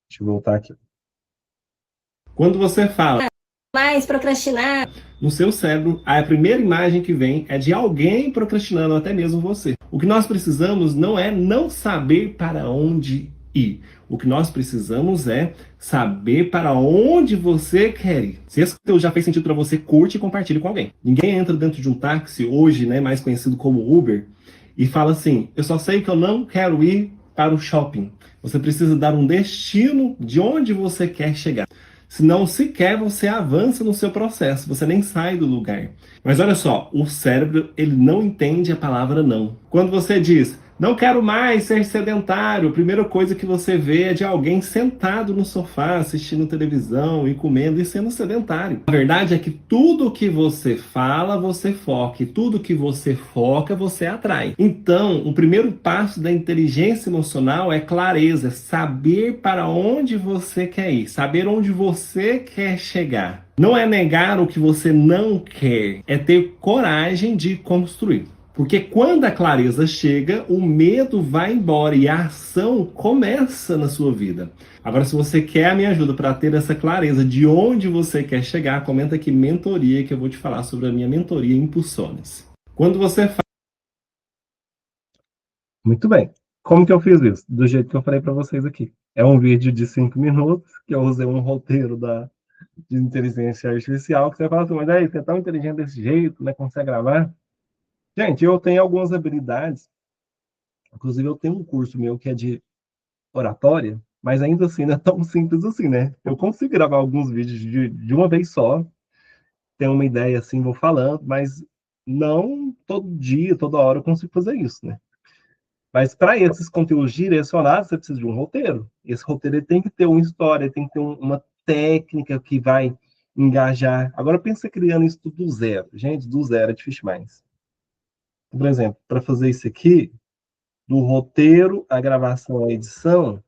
[SPEAKER 1] Deixa eu voltar aqui. Quando você fala mais procrastinar no seu cérebro, a primeira imagem que vem é de alguém procrastinando, até mesmo você. O que nós precisamos não é não saber para onde ir. O que nós precisamos é saber para onde você quer ir. Se esse conteúdo já fez sentido para você, curte e compartilhe com alguém. Ninguém entra dentro de um táxi, hoje, né, mais conhecido como Uber, e fala assim, eu só sei que eu não quero ir para o shopping. Você precisa dar um destino de onde você quer chegar. Senão, sequer você avança no seu processo, você nem sai do lugar. Mas olha só, o cérebro, ele não entende a palavra não. Quando você diz, não quero mais ser sedentário, a primeira coisa que você vê é de alguém sentado no sofá, assistindo televisão e comendo e sendo sedentário. A verdade é que tudo que você fala, você foca, e tudo que você foca, você atrai. Então, o primeiro passo da inteligência emocional é clareza, saber para onde você quer ir, saber onde você quer chegar. Não é negar o que você não quer, é ter coragem de construir. Porque quando a clareza chega, o medo vai embora e a ação começa na sua vida. Agora, se você quer a minha ajuda para ter essa clareza de onde você quer chegar, comenta aqui mentoria, que eu vou te falar sobre a minha mentoria Impulsiones. Quando você faz... Muito bem. Como que eu fiz isso? Do jeito que eu falei para vocês aqui. É um vídeo de 5 minutos, que eu usei um roteiro de inteligência artificial, que você fala assim, mas aí, você é tão inteligente desse jeito, né? Consegue gravar? Gente, eu tenho algumas habilidades. Inclusive, eu tenho um curso meu que é de oratória, mas ainda assim não é tão simples assim, né? Eu consigo gravar alguns vídeos de uma vez só, tenho uma ideia assim, vou falando, mas não todo dia, toda hora eu consigo fazer isso, né? Mas para esses conteúdos direcionados, você precisa de um roteiro. Esse roteiro ele tem que ter uma história, tem que ter uma técnica que vai engajar. Agora pensa criando isso do zero. Gente, do zero é difícil demais. Por exemplo, para fazer isso aqui, do roteiro, a gravação, a edição,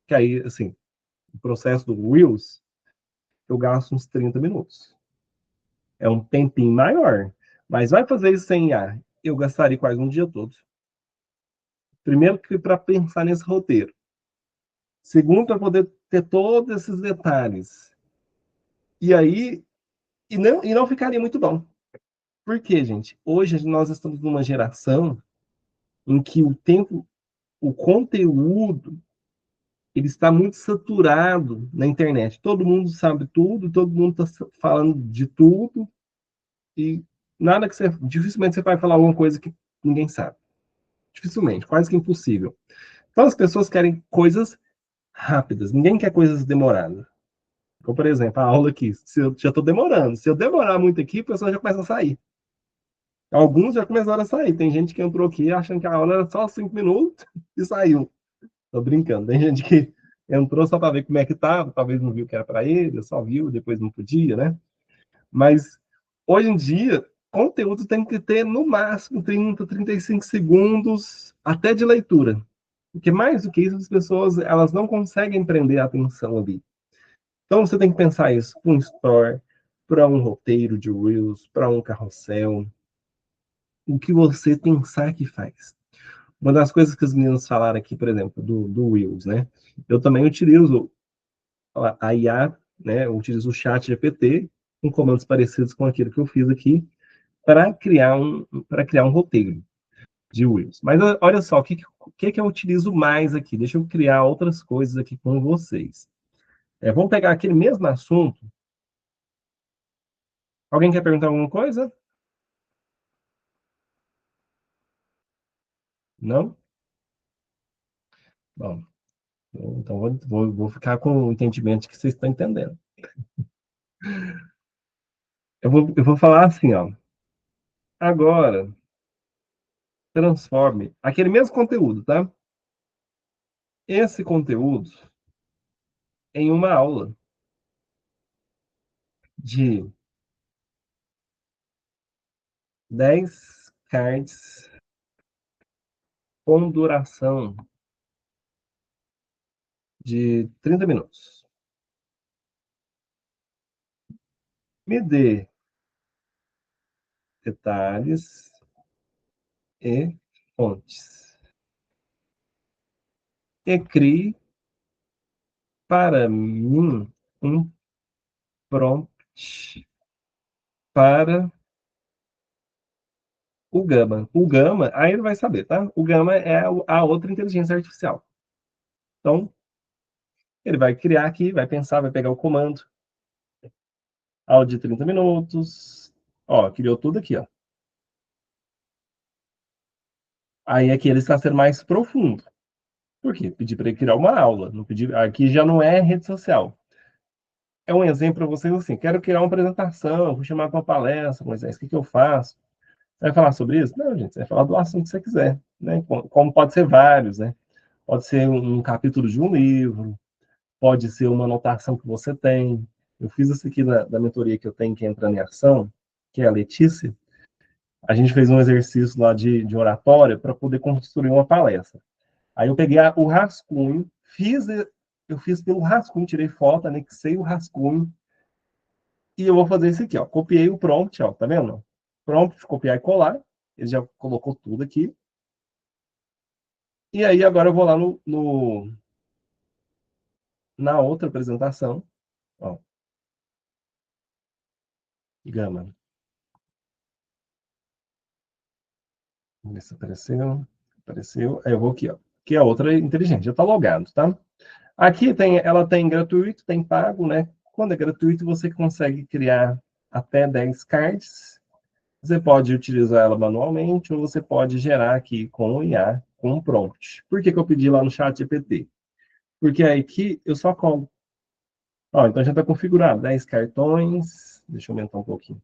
[SPEAKER 1] que aí, assim, o processo do Reels, eu gasto uns 30 minutos. É um tempinho maior. Mas vai fazer isso sem IA, eu gastaria quase um dia todo. Primeiro, que para pensar nesse roteiro. Segundo, para poder ter todos esses detalhes. E aí, e não ficaria muito bom. Por quê, gente? Hoje nós estamos numa geração em que o conteúdo ele está muito saturado na internet. Todo mundo sabe tudo, todo mundo está falando de tudo, e nada que você. Dificilmente você vai falar alguma coisa que ninguém sabe. Dificilmente, quase que impossível. Então as pessoas querem coisas rápidas. Ninguém quer coisas demoradas. Então, por exemplo, a aula aqui, se eu já estou demorando. Se eu demorar muito aqui, o pessoal já começa a sair. Alguns já começaram a sair. Tem gente que entrou aqui achando que a aula era só 5 minutos e saiu. Tô brincando. Tem gente que entrou só para ver como é que estava, talvez não viu que era para ele, só viu, depois não podia, né? Mas hoje em dia, conteúdo tem que ter no máximo 30, 35 segundos até de leitura. Porque mais do que isso, as pessoas elas não conseguem prender a atenção ali. Então você tem que pensar isso para um store, para um roteiro de Reels, para um carrossel, o que você pensar que faz. Uma das coisas que os meninos falaram aqui, por exemplo, do Reels, né? Eu também utilizo a IA, né? Eu utilizo o chat GPT com comandos parecidos com aquilo que eu fiz aqui para criar um roteiro de Reels. Mas olha só, o que eu utilizo mais aqui? Deixa eu criar outras coisas aqui com vocês. Vamos pegar aquele mesmo assunto. Alguém quer perguntar alguma coisa? Não? Bom, então vou ficar com o entendimento que vocês estão entendendo. Eu vou falar assim, ó. Agora, transforme aquele mesmo conteúdo, tá? Esse conteúdo em uma aula de 10 cards com duração de 30 minutos. Me dê detalhes e fontes. E crie para mim um prompt para o Gama. O Gama, aí ele vai saber, tá? O Gama é a outra inteligência artificial. Então, ele vai criar aqui, vai pensar, vai pegar o comando. Aula de 30 minutos. Ó, criou tudo aqui, ó. Aí aqui ele está sendo mais profundo. Por quê? Pedi para ele criar uma aula. Não pedi, aqui já não é rede social. É um exemplo para vocês assim. Quero criar uma apresentação, vou chamar para uma palestra, Moisés, o que eu faço? Você vai falar sobre isso? Não, gente, você vai falar do assunto que você quiser. Né? Como pode ser vários, né? Pode ser um capítulo de um livro, pode ser uma anotação que você tem. Eu fiz isso aqui da mentoria que eu tenho, que é Entrando em Ação, que é a Letícia. A gente fez um exercício lá de oratória para poder construir uma palestra. Aí eu peguei o rascunho, eu fiz pelo rascunho, tirei foto, anexei o rascunho, e eu vou fazer isso aqui, ó. Copiei o prompt, ó, tá vendo? Prompt, copiar e colar. Ele já colocou tudo aqui. E aí agora eu vou lá na outra apresentação, ó, Gama. Vamos ver se apareceu. Apareceu. Aí eu vou aqui, ó. Que é a outra inteligente, já está logado, tá? Aqui ela tem gratuito, tem pago, né? Quando é gratuito, você consegue criar até 10 cards. Você pode utilizar ela manualmente ou você pode gerar aqui com o IA, com um prompt. Por que eu pedi lá no chat GPT? Porque aí aqui eu só colo. Ó, então já está configurado 10 cartões. Deixa eu aumentar um pouquinho.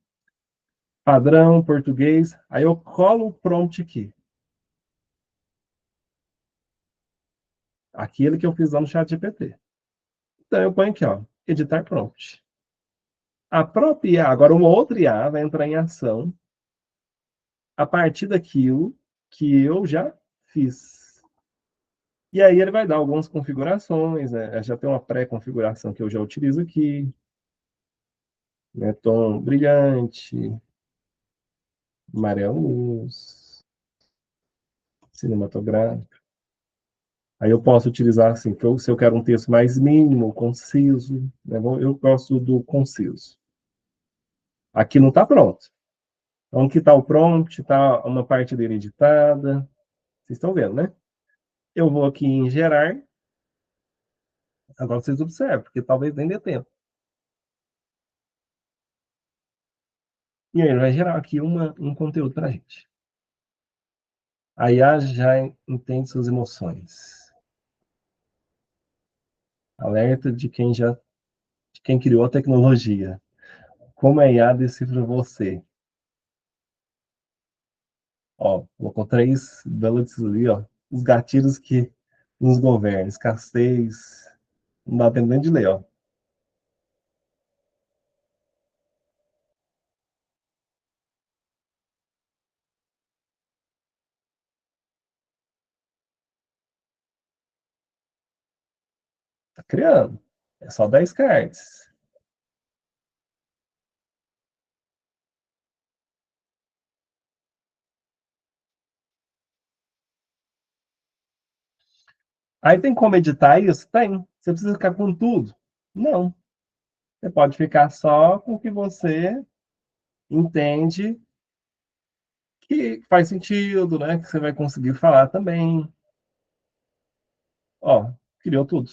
[SPEAKER 1] Padrão, português. Aí eu colo o prompt aqui. Aquele que eu fiz lá no chat GPT. Então eu ponho aqui, ó, editar prompt. A própria IA, agora uma outra IA vai entrar em ação a partir daquilo que eu já fiz. E aí ele vai dar algumas configurações, né? Já tem uma pré-configuração que eu já utilizo aqui, né? Tom brilhante, amarelo luz, cinematográfico. Aí eu posso utilizar assim, se eu quero um texto mais mínimo, conciso, né? Eu gosto do conciso. Aqui não está pronto. Então, aqui está o prompt, está uma parte dele editada. Vocês estão vendo, né? Eu vou aqui em gerar. Agora vocês observam, porque talvez nem dê tempo. E aí ele vai gerar aqui um conteúdo para a gente. A IA já entende suas emoções. Alerta de quem criou a tecnologia. Como a IA decifra você? Ó, colocou 3 bullets ali, ó. Os gatilhos que nos governam. Escassez. Não dá tempo nem de ler, ó. Tá criando. É só 10 cards. Aí tem como editar isso? Tem. Você precisa ficar com tudo? Não. Você pode ficar só com o que você entende que faz sentido, né? Que você vai conseguir falar também. Ó, criou tudo.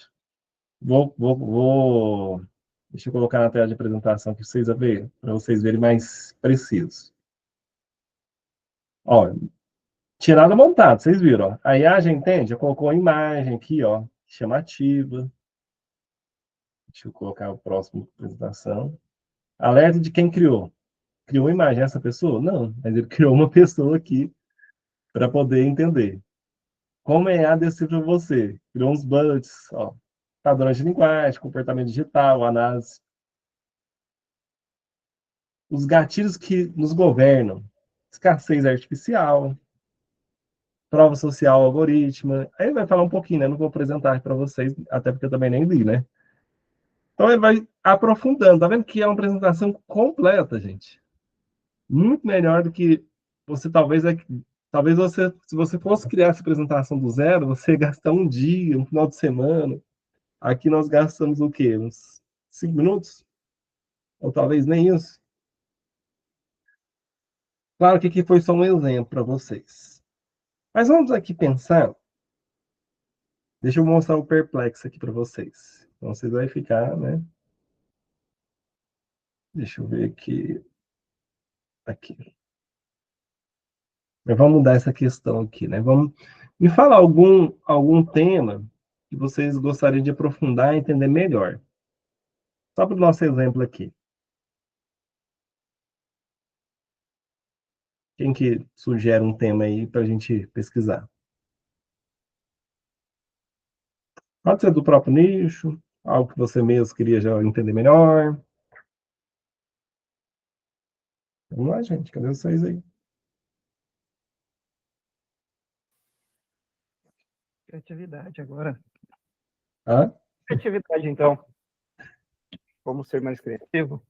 [SPEAKER 1] Vou. Deixa eu colocar na tela de apresentação que vocês verem, para vocês verem mais preciso. Ó, tinha nada montado, vocês viram, ó. A IA já entende, já colocou a imagem aqui, ó, chamativa. Deixa eu colocar o próximo apresentação. Alerta de quem criou. Criou uma imagem essa pessoa? Não, mas ele criou uma pessoa aqui para poder entender. Como é a decifra você? Criou uns bullets, ó. Padrões de linguagem, comportamento digital, análise. Os gatilhos que nos governam. Escassez artificial, prova social algorítmica. Aí ele vai falar um pouquinho, né? Não vou apresentar para vocês, até porque eu também nem li, né? Então ele vai aprofundando. Tá vendo que é uma apresentação completa, gente. Muito melhor do que você talvez você, se você fosse criar essa apresentação do zero, você ia gastar um dia, um final de semana. Aqui nós gastamos o quê? Uns 5 minutos? Ou talvez nem isso. Claro que aqui foi só um exemplo para vocês. Mas vamos aqui pensar. Deixa eu mostrar o perplexo aqui para vocês. Então vocês vão ficar, né? Deixa eu ver aqui. Aqui. Mas vamos mudar essa questão aqui, né? Vamos me falar algum tema que vocês gostariam de aprofundar e entender melhor. Só para o nosso exemplo aqui. Quem que sugere um tema aí para a gente pesquisar? Pode ser do próprio nicho, algo que você mesmo queria já entender melhor. Vamos lá, gente. Cadê vocês aí?
[SPEAKER 3] Criatividade agora.
[SPEAKER 1] Hã?
[SPEAKER 3] Criatividade, então. Como ser mais criativo?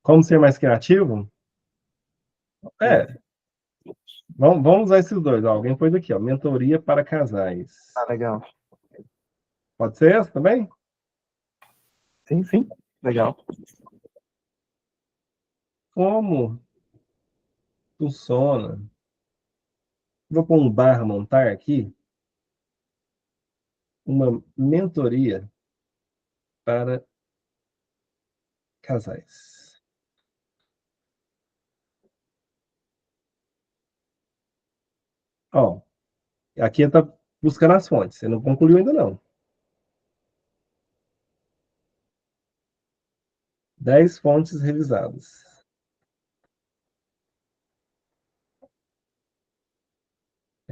[SPEAKER 1] Como ser mais criativo? É, vamos usar esses dois. Ó, alguém pôs aqui, ó, mentoria para casais.
[SPEAKER 3] Ah, legal.
[SPEAKER 1] Pode ser essa também?
[SPEAKER 3] Sim, sim. Legal.
[SPEAKER 1] Como funciona? Vou pôr um barra montar aqui. Uma mentoria para casais. Ó, aqui está buscando as fontes. Você não concluiu ainda não. 10 fontes revisadas.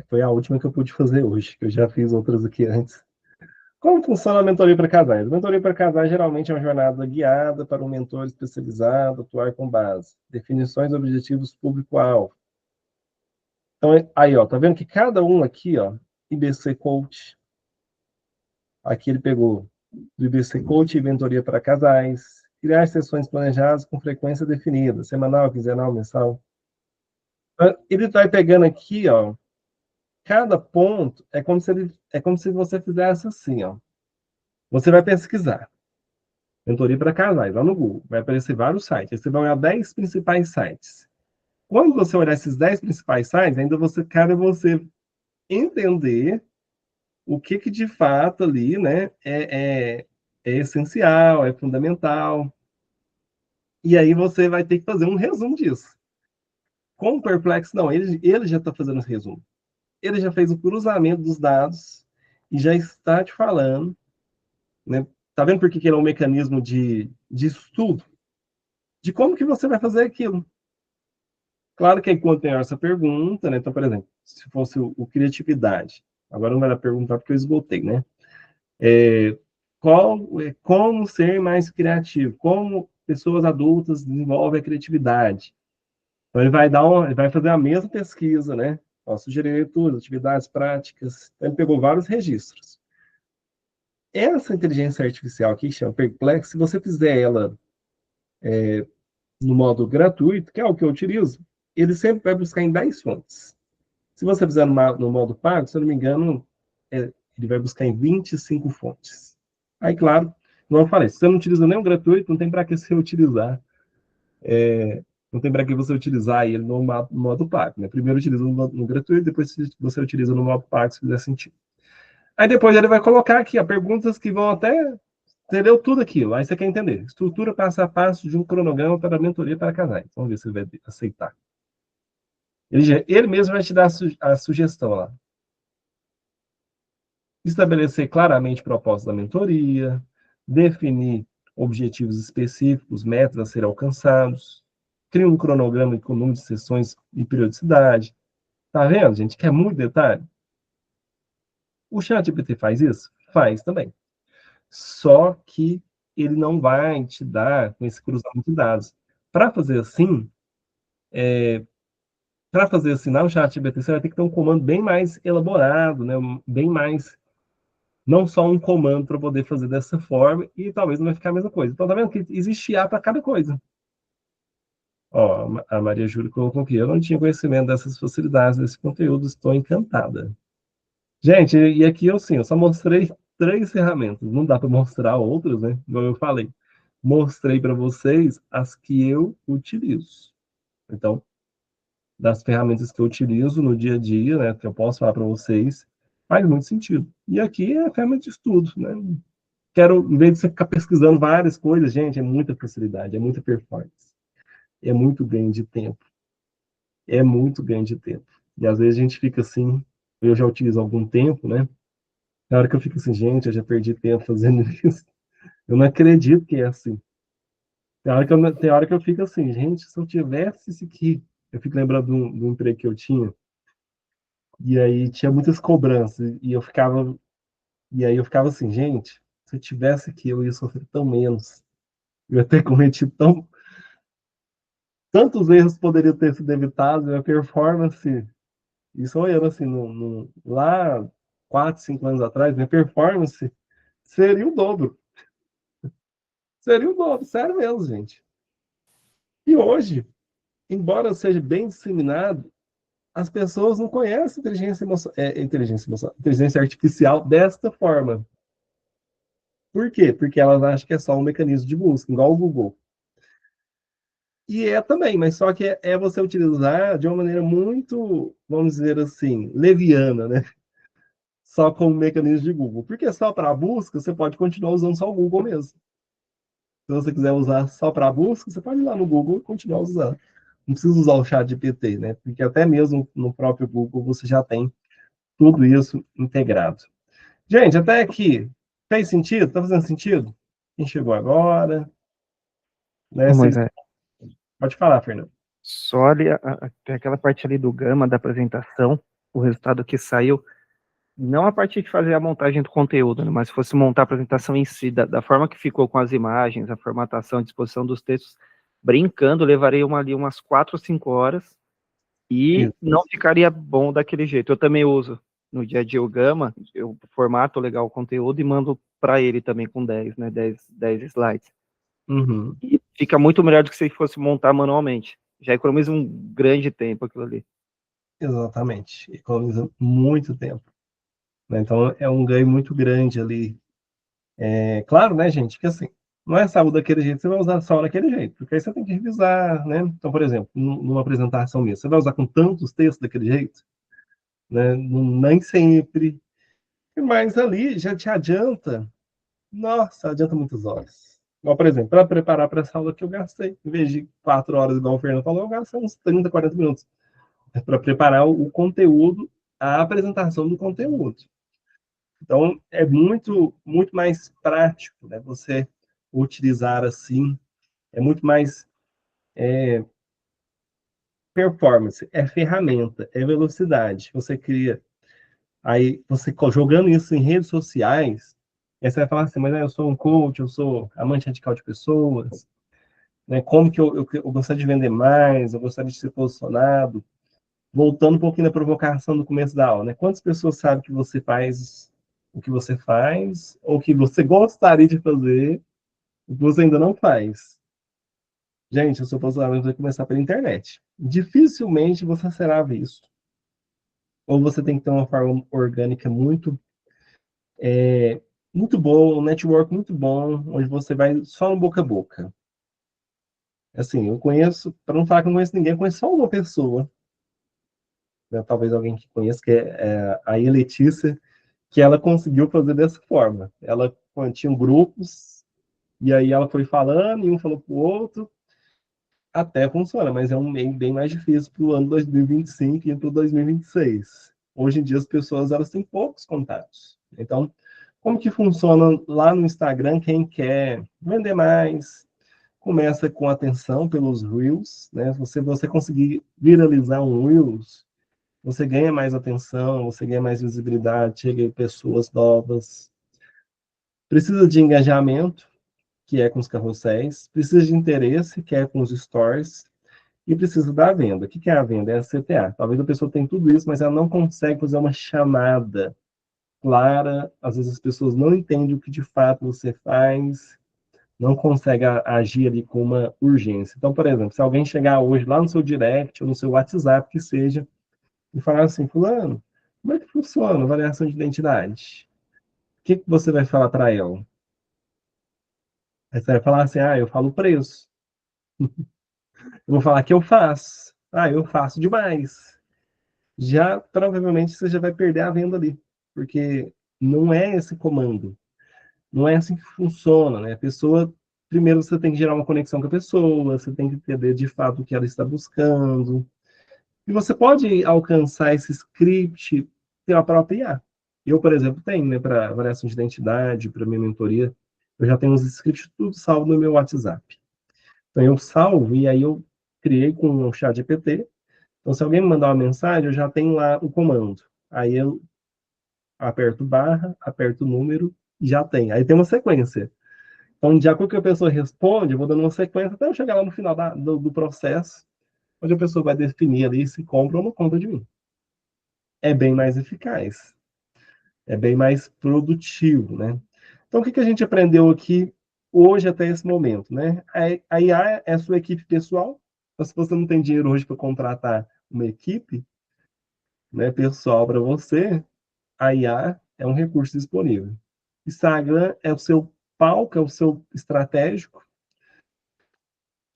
[SPEAKER 1] Foi a última que eu pude fazer hoje, que eu já fiz outras aqui antes. Como funciona a mentoria para casais? A mentoria para casais geralmente é uma jornada guiada para um mentor especializado atuar com base. Definições, objetivos, público-alvo. Então, aí, ó, tá vendo que cada um aqui, ó, IBC Coach, aqui ele pegou do IBC Coach e mentoria para casais, criar sessões planejadas com frequência definida, semanal, quinzenal, mensal. Ele vai pegando aqui, ó, cada ponto é como se você fizesse assim, ó. Você vai pesquisar mentoria para casais lá no Google, vai aparecer vários sites. Aí você vai olhar 10 principais sites. Quando você olhar esses 10 principais sites, ainda você cabe você entender o que de fato ali, né, é essencial, é fundamental. E aí você vai ter que fazer um resumo disso. Com o Perplex, não, ele já está fazendo esse resumo. Ele já fez o cruzamento dos dados e já está te falando, né, Tá vendo por que ele é um mecanismo de estudo? De como que você vai fazer aquilo. Claro que aí quando tem essa pergunta, né? Então, por exemplo, se fosse o criatividade, agora não vai dar perguntar porque eu esgotei, né? Como ser mais criativo? Como pessoas adultas desenvolvem a criatividade? Então, ele vai fazer a mesma pesquisa, né? Ó, sugerir leituras, atividades práticas. Então, ele pegou vários registros. Essa inteligência artificial aqui, que chama Perplex, se você fizer ela no modo gratuito, que é o que eu utilizo, ele sempre vai buscar em 10 fontes. Se você fizer no modo pago, se eu não me engano, ele vai buscar em 25 fontes. Aí, claro, como eu falei, se você não utiliza nem o gratuito, não tem para que você utilizar. Não tem para que você utilizar ele no modo pago. Né? Primeiro utiliza no gratuito, depois você utiliza no modo pago, se fizer sentido. Aí depois ele vai colocar aqui perguntas que vão até entendeu tudo aquilo. Aí você quer entender. Estrutura passo a passo de um cronograma para a mentoria para casais. Vamos ver se ele vai aceitar. Ele mesmo vai te dar a sugestão lá. Estabelecer claramente propósito da mentoria, definir objetivos específicos, metas a serem alcançados, cria um cronograma com número de sessões e periodicidade. Tá vendo, gente? Quer muito detalhe? O ChatGPT faz isso? Faz também. Só que ele não vai te dar com esse cruzamento de dados. Para fazer assim, no ChatGPT, você vai ter que ter um comando bem mais elaborado, né? Bem mais, não só um comando para poder fazer dessa forma, e talvez não vai ficar a mesma coisa. Então, tá vendo que existe IA para cada coisa. Ó, a Maria Júlia colocou aqui, eu não tinha conhecimento dessas facilidades desse conteúdo, estou encantada. Gente, e aqui eu só mostrei 3 ferramentas, não dá para mostrar outras, né? Como eu falei, mostrei para vocês as que eu utilizo. Então, das ferramentas que eu utilizo no dia a dia, né, que eu posso falar para vocês, faz muito sentido. E aqui é a ferramenta de estudo, né? Em vez de você ficar pesquisando várias coisas, gente, é muita facilidade, é muita performance, é muito ganho de tempo, é muito ganho de tempo. E às vezes a gente fica assim, eu já utilizo há algum tempo, né? Na hora que eu fico assim, gente, eu já perdi tempo fazendo isso. Eu não acredito que é assim. Tem hora que eu fico assim, gente, se eu tivesse isso aqui, eu fico lembrando do emprego que eu tinha, e aí tinha muitas cobranças, e aí eu ficava assim, gente, se eu tivesse aqui, eu ia sofrer tão menos. Eu ia ter cometido tantos erros poderiam ter sido evitados, e a performance, isso olhando assim, lá 4, 5 anos atrás, minha performance seria o dobro. Seria o dobro, sério mesmo, gente. E hoje, embora seja bem disseminado, as pessoas não conhecem inteligência artificial desta forma. Por quê? Porque elas acham que é só um mecanismo de busca, igual o Google. E é também, mas só que é você utilizar de uma maneira muito, vamos dizer assim, leviana, né? Só como mecanismo de Google. Porque só para busca, você pode continuar usando só o Google mesmo. Se você quiser usar só para busca, você pode ir lá no Google e continuar usando. Não precisa usar o chat GPT, né? Porque até mesmo no próprio Google você já tem tudo isso integrado. Gente, até aqui, fez sentido? Tá fazendo sentido? Quem chegou agora? Né?
[SPEAKER 3] Ô, Moisés,
[SPEAKER 1] Pode falar, Fernando.
[SPEAKER 3] só ali, tem aquela parte ali do Gama, da apresentação, o resultado que saiu, não a parte de fazer a montagem do conteúdo, né, mas se fosse montar a apresentação em si, da forma que ficou com as imagens, a formatação, a disposição dos textos, brincando, levaria ali umas 4 ou 5 horas e
[SPEAKER 1] Isso.
[SPEAKER 3] não ficaria bom daquele jeito. Eu também uso no dia a dia o Gama, eu formato legal o conteúdo e mando para ele também com 10, né, 10 slides.
[SPEAKER 1] Uhum.
[SPEAKER 3] E fica muito melhor do que se fosse montar manualmente. Já economiza um grande tempo aquilo ali.
[SPEAKER 1] Exatamente. Economiza muito tempo. Né? Então, é um ganho muito grande ali. É claro, né, gente, que assim, não é salvo daquele jeito, você vai usar só daquele jeito, porque aí você tem que revisar, né? Então, por exemplo, numa apresentação minha, você vai usar com tantos textos daquele jeito? Né? Nem sempre. Mas ali já te adianta, nossa, adianta muitas horas. Igual, por exemplo, para preparar para essa aula que eu gastei, em vez de 4 horas, igual o Fernando falou, eu gastei uns 30, 40 minutos para preparar o conteúdo, a apresentação do conteúdo. Então, é muito, muito mais prático, né? Você utilizar assim, é muito mais performance, é ferramenta, é velocidade. Você cria, aí você jogando isso em redes sociais, aí você vai falar assim, mas eu sou um coach, eu sou amante radical de pessoas, né? Como que eu gostaria de vender mais, eu gostaria de ser posicionado. Voltando um pouquinho da provocação do começo da aula, né? Quantas pessoas sabem que você faz o que você faz, ou que você gostaria de fazer, o que você ainda não faz? Gente, o seu posicionamento vai começar pela internet. Dificilmente você será visto. Ou você tem que ter uma forma orgânica muito boa, um network muito bom, onde você vai só no boca a boca. Assim, eu conheço, para não falar que eu não conheço ninguém, eu conheço só uma pessoa, né? Talvez alguém que conheça, que é a Letícia, que ela conseguiu fazer dessa forma. Ela tinha grupos, e aí ela foi falando, e um falou para o outro, até funciona, mas é um meio bem mais difícil para o ano 2025 e para o 2026. Hoje em dia as pessoas elas têm poucos contatos. Então, como que funciona lá no Instagram? Quem quer vender mais, começa com atenção pelos Reels, né? Você conseguir viralizar um Reels, você ganha mais atenção, você ganha mais visibilidade, chega pessoas novas. Precisa de engajamento, que é com os carrosséis. Precisa de interesse, que é com os stories. E precisa da venda. O que é a venda? É a CTA. Talvez a pessoa tenha tudo isso, mas ela não consegue fazer uma chamada clara. Às vezes as pessoas não entendem o que de fato você faz, não consegue agir ali com uma urgência. Então, por exemplo, se alguém chegar hoje lá no seu direct ou no seu WhatsApp, que seja, e falar assim, fulano, como é que funciona a variação de identidade? O que você vai falar para ela? Aí você vai falar assim, eu falo o preço. Eu vou falar que eu faço. Eu faço demais. Já provavelmente você já vai perder a venda ali, porque não é esse comando, não é assim que funciona, né? A pessoa, primeiro você tem que gerar uma conexão com a pessoa, você tem que entender de fato o que ela está buscando, e você pode alcançar esse script pela própria IA. Eu, por exemplo, tenho, né, para avaliação de identidade, para minha mentoria, eu já tenho os scripts tudo salvo no meu WhatsApp. Então eu salvo e aí eu criei com o ChatGPT. Então, se alguém me mandar uma mensagem, eu já tenho lá o comando. Aí eu aperto barra, aperto o número, e já tem. Aí tem uma sequência. Então, de acordo com que a pessoa responde, eu vou dando uma sequência até eu chegar lá no final do processo, onde a pessoa vai definir ali se compra ou não compra de mim. É bem mais eficaz. É bem mais produtivo, né? Então, o que a gente aprendeu aqui hoje até esse momento, né? A IA é a sua equipe pessoal. Então, se você não tem dinheiro hoje para contratar uma equipe, né, pessoal para você, a IA é um recurso disponível. Instagram é o seu palco, é o seu estratégico,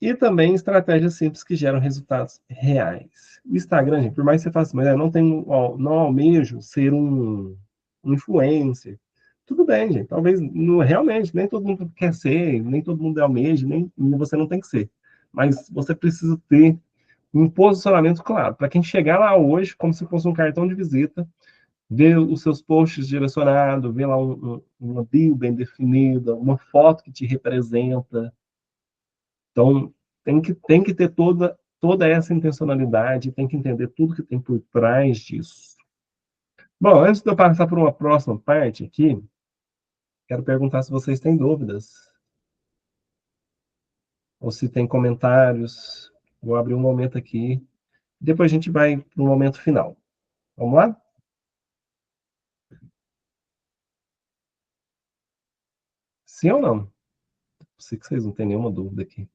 [SPEAKER 1] e também estratégias simples que geram resultados reais. O Instagram, gente, por mais que você faça, mas eu não almejo ser um influencer. Tudo bem, gente. Talvez realmente nem todo mundo quer ser, nem todo mundo almeja, nem você não tem que ser. Mas você precisa ter um posicionamento claro. Para quem chegar lá hoje, como se fosse um cartão de visita, ver os seus posts direcionados, ver lá uma bio bem definida, uma foto que te representa. Então, tem que ter toda essa intencionalidade, tem que entender tudo que tem por trás disso. Bom, antes de eu passar por uma próxima parte aqui, quero perguntar se vocês têm dúvidas, ou se tem comentários. Vou abrir um momento aqui, depois a gente vai para o momento final. Vamos lá? Sim ou não? Sei que vocês não têm nenhuma dúvida aqui.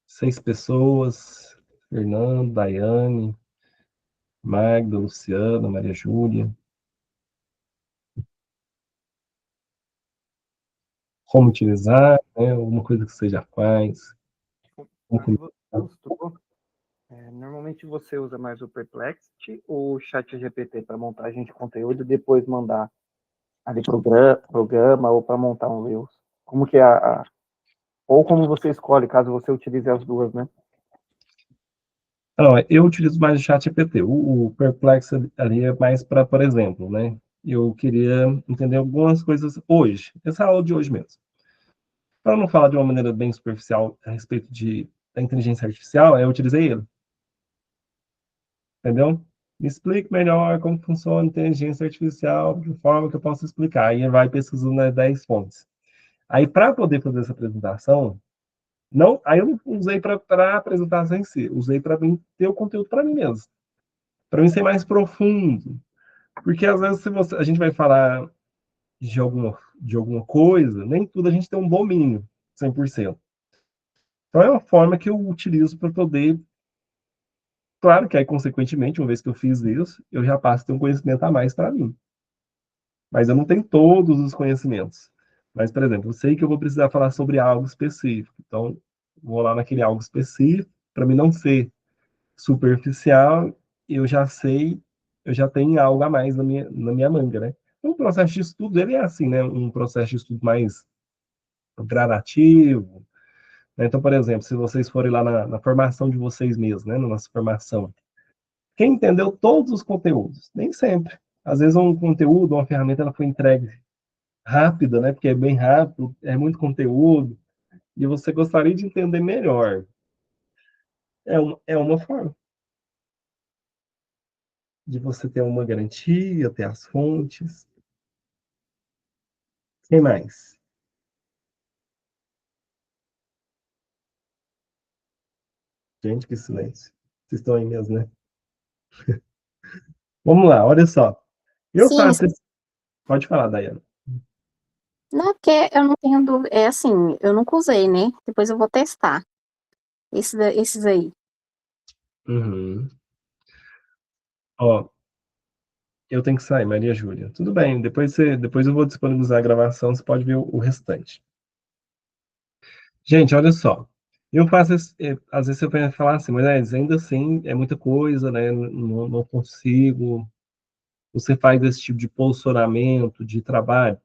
[SPEAKER 1] 6 pessoas, Fernando, Daiane, Magda, Luciana, Maria Júlia. Como utilizar, né? Alguma coisa que você já faz.
[SPEAKER 3] Normalmente você usa mais o Perplexity ou o ChatGPT para montagem de conteúdo e depois mandar ali programa ou para montar um Reels? Como que é ou como você escolhe, caso você utilize as duas, né?
[SPEAKER 1] Não, eu utilizo mais o ChatGPT. O Perplexity ali é mais para, por exemplo, né? Eu queria entender algumas coisas hoje, essa aula de hoje mesmo. Para não falar de uma maneira bem superficial a respeito da inteligência artificial, eu utilizei ele, entendeu? Me explique melhor como funciona a inteligência artificial, de forma que eu possa explicar. Aí vai pesquisando nas 10 fontes. Aí, para poder fazer essa apresentação, não, aí eu não usei para a apresentação em si, usei para ter o conteúdo para mim mesmo, para mim ser mais profundo. Porque às vezes se a gente vai falar de alguma coisa, nem tudo a gente tem um domínio 100%. Então é uma forma que eu utilizo para poder, claro que aí consequentemente, uma vez que eu fiz isso, eu já passo a ter um conhecimento a mais para mim. Mas eu não tenho todos os conhecimentos. Mas, por exemplo, eu sei que eu vou precisar falar sobre algo específico. Então, vou lá naquele algo específico, para mim não ser superficial, eu já sei, eu já tenho algo a mais na minha manga, né? Um processo de estudo, ele é assim, né? Um processo de estudo mais gradativo, né? Então, por exemplo, se vocês forem lá na formação de vocês mesmos, né? Na nossa formação, quem entendeu todos os conteúdos? Nem sempre. Às vezes um conteúdo, uma ferramenta, ela foi entregue rápida, né? Porque é bem rápido, é muito conteúdo, e você gostaria de entender melhor. É uma forma de você ter uma garantia, ter as fontes. Quem mais? Gente, que silêncio. Vocês estão aí mesmo, né? Vamos lá, olha só. Eu
[SPEAKER 2] Sim,
[SPEAKER 1] faço esse... Pode falar, Dayana.
[SPEAKER 2] não é porque eu não tenho dúvida. É assim, eu nunca usei, né? Depois eu vou testar esses aí.
[SPEAKER 1] Uhum. Ó, eu tenho que sair, Maria Júlia. Tudo bem, depois eu vou disponibilizar a gravação, você pode ver o restante. Gente, olha só. Eu faço, às vezes você vai falar assim, mas ainda assim é muita coisa, né? Não consigo. Você faz esse tipo de posicionamento, de trabalho.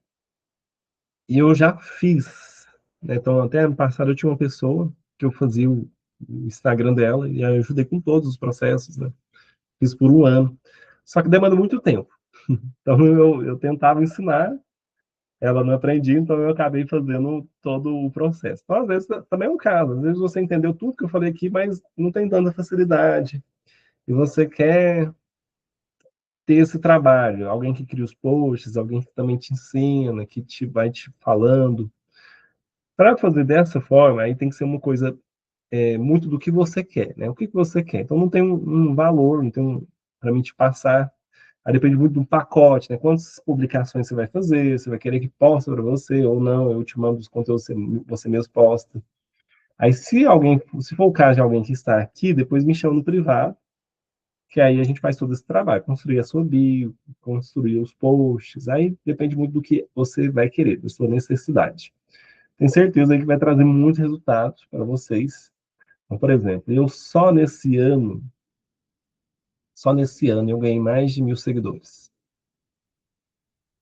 [SPEAKER 1] E eu já fiz, né? Então, até ano passado eu tinha uma pessoa que eu fazia o Instagram dela e aí eu ajudei com todos os processos, né? Fiz por um ano. Só que demanda muito tempo. Então, eu tentava ensinar, ela não aprendia, então eu acabei fazendo todo o processo. Então, às vezes, também é um caso. Às vezes você entendeu tudo que eu falei aqui, mas não tem tanta facilidade. E você quer ter esse trabalho, alguém que cria os posts, alguém que também te ensina, que vai te falando. Para fazer dessa forma, aí tem que ser uma coisa muito do que você quer, né? O que você quer. Então não tem um valor, não tem para mim te passar. Aí depende muito do pacote, né? Quantas publicações você vai fazer, você vai querer que posta para você ou não, eu te mando os conteúdos, você mesmo posta. Aí se for o caso de alguém que está aqui, depois me chama no privado, que aí a gente faz todo esse trabalho, construir a sua bio, construir os posts, aí depende muito do que você vai querer, da sua necessidade. Tenho certeza que vai trazer muitos resultados para vocês. Então, por exemplo, eu só nesse ano eu ganhei mais de 1.000 seguidores.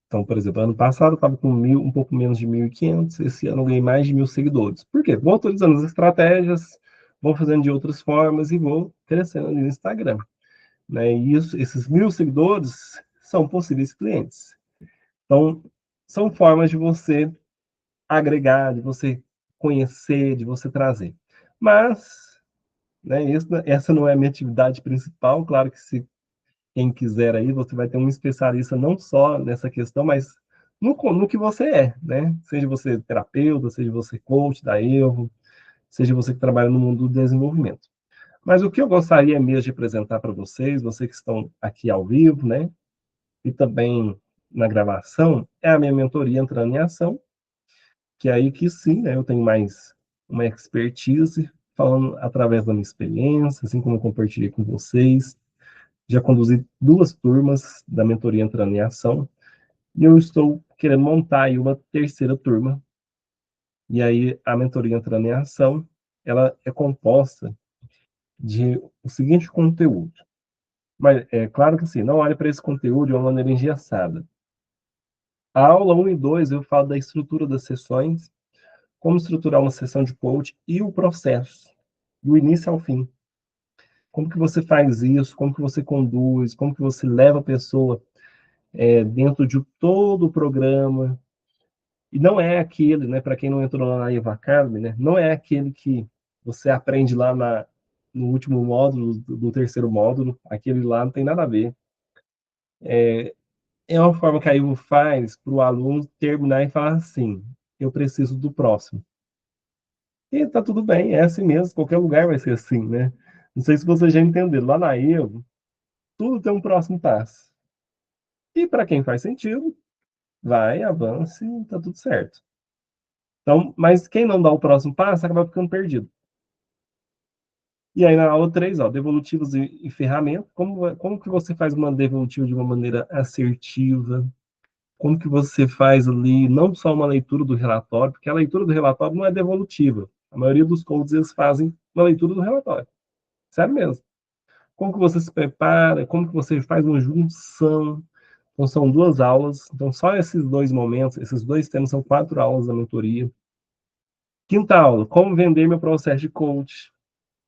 [SPEAKER 1] Então, por exemplo, ano passado eu estava com um pouco menos de 1.500, esse ano eu ganhei mais de 1.000 seguidores. Por quê? Vou atualizando as estratégias, vou fazendo de outras formas e vou crescendo no Instagram. Né? E esses 1.000 seguidores são possíveis clientes. Então, são formas de você agregar, de você conhecer, de você trazer. Mas, né, essa não é a minha atividade principal. Claro que se quem quiser aí, você vai ter um especialista não só nessa questão, mas no que você é, né? Seja você terapeuta, seja você coach da Evo, seja você que trabalha no mundo do desenvolvimento. Mas o que eu gostaria mesmo de apresentar para vocês que estão aqui ao vivo, né? E também na gravação, é a minha mentoria Entrando em Ação, que é aí que sim, né, eu tenho mais uma expertise, falando através da minha experiência, assim como eu compartilhei com vocês. Já conduzi 2 turmas da mentoria Entrando em Ação, e eu estou querendo montar aí uma terceira turma. E aí a mentoria Entrando em Ação, ela é composta de o seguinte conteúdo. Mas é claro que assim, não olhe para esse conteúdo de uma maneira engessada. A aula 1 e 2 eu falo da estrutura das sessões, como estruturar uma sessão de coach e o processo, do início ao fim. Como que você faz isso? Como que você conduz? Como que você leva a pessoa dentro de todo o programa? E não é aquele, né, para quem não entrou lá na Eva Academy, né, não é aquele que você aprende lá no último módulo, do terceiro módulo, aquele lá não tem nada a ver. É uma forma que a Ivo faz para o aluno terminar e falar assim, eu preciso do próximo. E tá tudo bem, é assim mesmo, qualquer lugar vai ser assim, né? Não sei se você já entendeu, lá na Ivo, tudo tem um próximo passo. E para quem faz sentido, vai, avance, tá tudo certo. Então, mas quem não dá o próximo passo acaba ficando perdido. E aí na aula 3, ó, devolutivos e ferramentas, como que você faz uma devolutiva de uma maneira assertiva? Como que você faz ali não só uma leitura do relatório, porque a leitura do relatório não é devolutiva. A maioria dos coaches eles fazem uma leitura do relatório. Sério mesmo. Como que você se prepara? Como que você faz uma junção? Então são 2 aulas. Então só esses 2 momentos, esses 2 temas são 4 aulas da mentoria. Quinta aula, como vender meu processo de coach,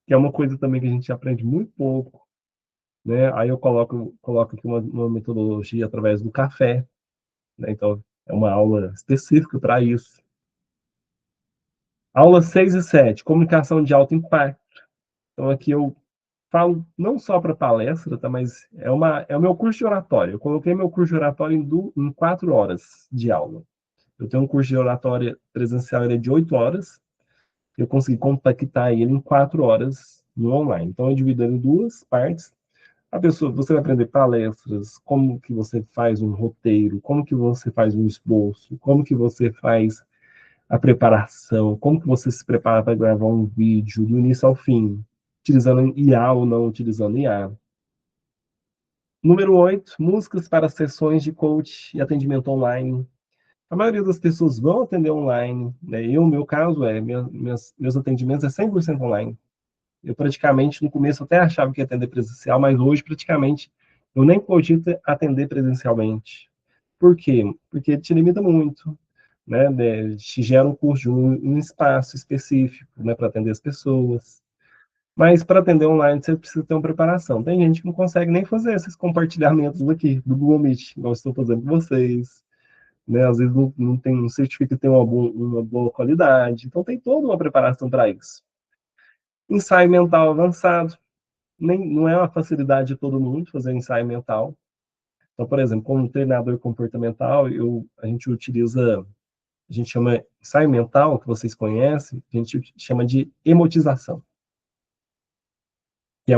[SPEAKER 1] que é uma coisa também que a gente aprende muito pouco, né? Aí eu coloco aqui uma metodologia através do café, né? Então é uma aula específica para isso. Aula 6 e 7, comunicação de alto impacto. Então aqui eu falo não só para palestra, tá? Mas é o meu curso de oratória. Eu coloquei meu curso de oratória em 4 horas de aula. Eu tenho um curso de oratória presencial, ele é de 8 horas. Eu consegui compactar ele em 4 horas no online. Então eu divido ele em 2 partes. Você vai aprender palestras, como que você faz um roteiro, como que você faz um esboço, como que você faz a preparação, como que você se prepara para gravar um vídeo do início ao fim, utilizando IA ou não utilizando IA. Número 8, músicas para sessões de coach e atendimento online. A maioria das pessoas vão atender online, né? O meu caso meus atendimentos é 100% online. Eu praticamente, no começo, até achava que ia atender presencial, mas hoje, praticamente, eu nem cogito atender presencialmente. Por quê? Porque te limita muito, né? Te gera um custo de um espaço específico, né, para atender as pessoas. Mas para atender online, você precisa ter uma preparação. Tem gente que não consegue nem fazer esses compartilhamentos aqui do Google Meet, igual eu estou fazendo com vocês. Né? Às vezes não certifica que tem uma boa qualidade. Então, tem toda uma preparação para isso. Ensaio mental avançado. Não é uma facilidade de todo mundo fazer um ensaio mental. Então, por exemplo, como treinador comportamental, a gente chama ensaio mental, que vocês conhecem, a gente chama de emotização. Que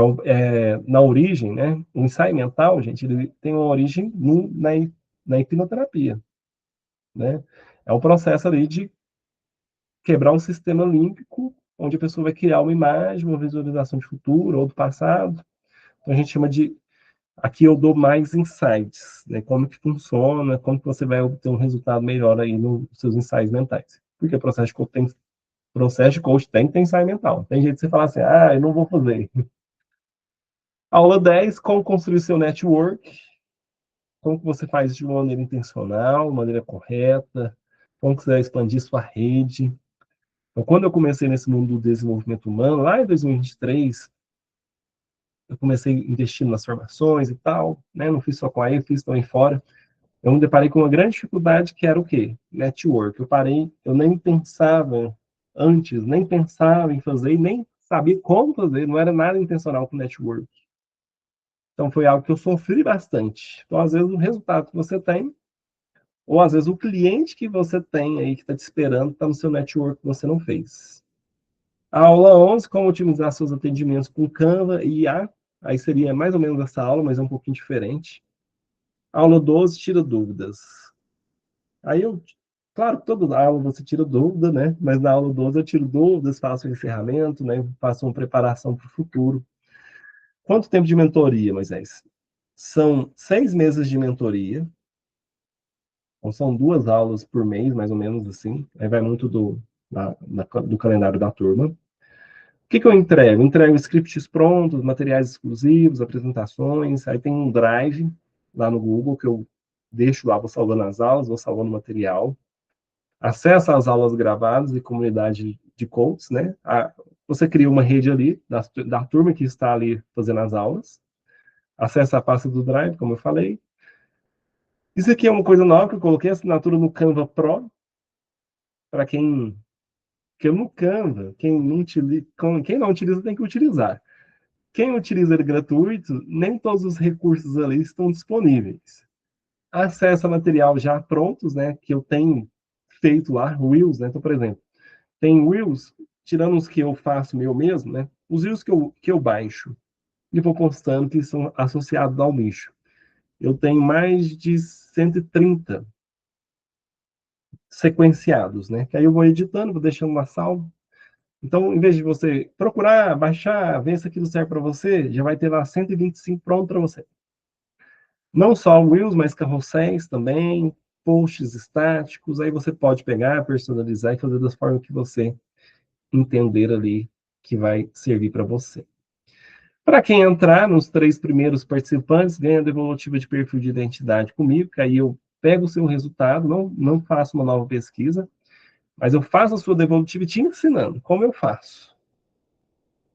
[SPEAKER 1] na origem, né? O ensaio mental, gente, ele tem uma origem na hipnoterapia, né? É um processo ali de quebrar um sistema límbico, onde a pessoa vai criar uma imagem, uma visualização de futuro ou do passado. Então, a gente chama de aqui eu dou mais insights, né? Como que funciona, como que você vai obter um resultado melhor aí nos seus ensaios mentais. Porque o processo de coach tem que ter ensaio mental. Tem jeito de você falar assim, eu não vou fazer. Aula 10, como construir seu network. Como que você faz isso de uma maneira intencional, maneira correta. Como que você vai expandir sua rede. Então, quando eu comecei nesse mundo do desenvolvimento humano, lá em 2023, eu comecei investindo nas formações e tal, né? Não fiz só com a eu fiz também fora. Eu me deparei com uma grande dificuldade que era o quê? Network. Eu nem pensava antes, nem pensava em fazer, nem sabia como fazer, não era nada intencional com network. Então foi algo que eu sofri bastante. Então, às vezes, o resultado que você tem, ou às vezes o cliente que você tem aí, que está te esperando, está no seu network que você não fez. A aula 11, como otimizar seus atendimentos com Canva e IA. Aí seria mais ou menos essa aula, mas é um pouquinho diferente. Aula 12, tira dúvidas. Aí claro que toda aula você tira dúvida, né? Mas na aula 12 eu tiro dúvidas, faço o encerramento, né? Faço uma preparação para o futuro. Quanto tempo de mentoria, Moisés? São 6 meses de mentoria. Então, são 2 aulas por mês, mais ou menos assim. Aí vai muito do calendário da turma. O que eu entrego? Entrego scripts prontos, materiais exclusivos, apresentações. Aí tem um drive lá no Google que eu deixo lá, vou salvando as aulas, vou salvando o material. Acesso às aulas gravadas e comunidade de coaches, né? você cria uma rede ali da turma que está ali fazendo as aulas, acessa a pasta do Drive, como eu falei. Isso aqui é uma coisa nova que eu coloquei, a assinatura no Canva Pro, para quem... Porque no Canva, quem não utiliza tem que utilizar. Quem utiliza ele gratuito, nem todos os recursos ali estão disponíveis. Acessa material já prontos, né, que eu tenho feito lá, Reels, né, então, por exemplo, tem Reels, tirando os que eu faço meu mesmo, né, os Reels que eu baixo e vou postando que são associados ao nicho. Eu tenho mais de 130 sequenciados, né, que aí eu vou editando, vou deixando lá salvo. Então, em vez de você procurar, baixar, ver se aquilo serve para você, já vai ter lá 125 pronto para você. Não só Reels, mas carrosséis também, posts estáticos, aí você pode pegar, personalizar e fazer da forma que você entender ali que vai servir para você. Para quem entrar nos 3 primeiros participantes, ganha a devolutiva de perfil de identidade comigo, que aí eu pego o seu resultado, não faço uma nova pesquisa, mas eu faço a sua devolutiva te ensinando como eu faço.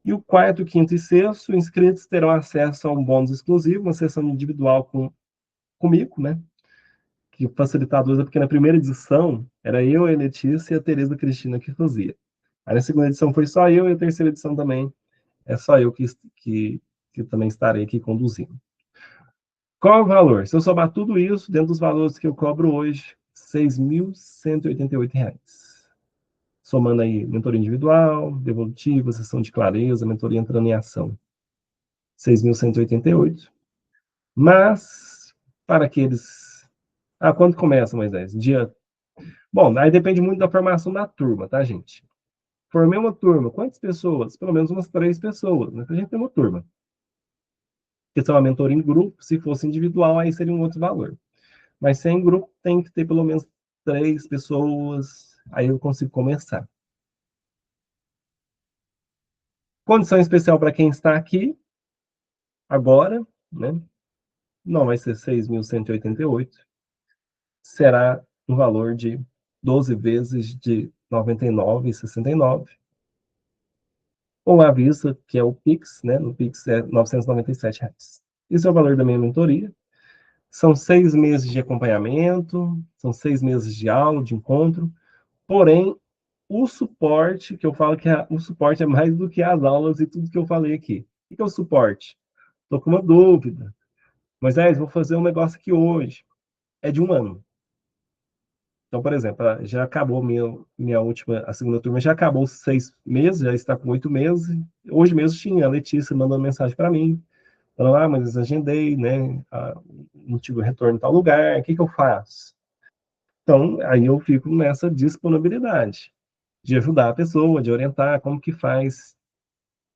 [SPEAKER 1] E o quarto, quinto e sexto, inscritos terão acesso a um bônus exclusivo, uma sessão individual comigo, né? Que facilitadores, porque na primeira edição era eu, a Letícia e a Tereza Cristina que fazia. Aí na segunda edição foi só eu e a terceira edição também é só eu que também estarei aqui conduzindo. Qual é o valor? Se eu somar tudo isso, dentro dos valores que eu cobro hoje, R$ 6.188. Somando aí mentoria individual, devolutiva, sessão de clareza, mentoria entrando em ação. R$ 6.188. Mas, para aqueles... quando começa, Moisés? Bom, aí depende muito da formação da turma, tá, gente? Formei uma turma, quantas pessoas? Pelo menos umas 3 pessoas, né? A gente tem uma turma. Porque são uma mentoria em grupo, se fosse individual, aí seria um outro valor. Mas se é em grupo, tem que ter pelo menos 3 pessoas, aí eu consigo começar. Condição especial para quem está aqui, agora, né? Não vai ser 6.188, será um valor de 12 vezes de R$ 99,69. Ou à vista, que é o Pix, né? No Pix é R$ 997. Esse é o valor da minha mentoria. São 6 meses de acompanhamento, são 6 meses de aula, de encontro. Porém, o suporte, que eu falo que o suporte é mais do que as aulas e tudo que eu falei aqui. O que é o suporte? Estou com uma dúvida. Moisés, vou fazer um negócio aqui hoje. É de 1 ano. Então, por exemplo, já acabou minha última, a segunda turma já acabou 6 meses, já está com 8 meses. Hoje mesmo tinha a Letícia mandando mensagem para mim, falando, mas agendei, né? Não tive retorno em tal lugar, o que eu faço? Então, aí eu fico nessa disponibilidade de ajudar a pessoa, de orientar como que faz,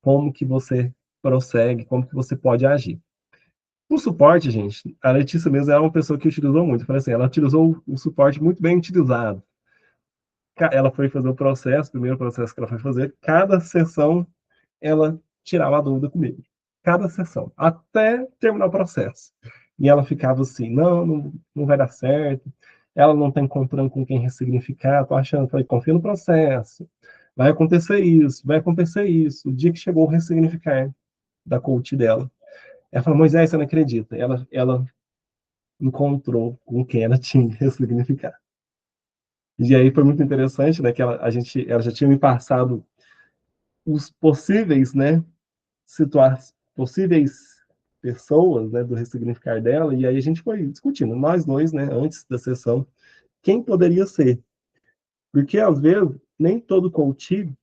[SPEAKER 1] como que você prossegue, como que você pode agir. O suporte, gente, a Letícia mesmo é uma pessoa que utilizou muito. Eu falei assim, ela utilizou o suporte muito bem utilizado. Ela foi fazer o processo, o primeiro processo que ela foi fazer, cada sessão ela tirava a dúvida comigo. Cada sessão, até terminar o processo. E ela ficava assim, não vai dar certo, ela não está encontrando com quem ressignificar, tô achando, falei, confia no processo, vai acontecer isso, vai acontecer isso. O dia que chegou o ressignificar da coach dela, ela falou, Moisés, você não acredita, ela encontrou com quem ela tinha que ressignificar. E aí foi muito interessante, né, que ela já tinha me passado os possíveis, né, possíveis pessoas, né, do ressignificar dela, e aí a gente foi discutindo, nós dois, né, antes da sessão, quem poderia ser. Porque, às vezes, nem todo coach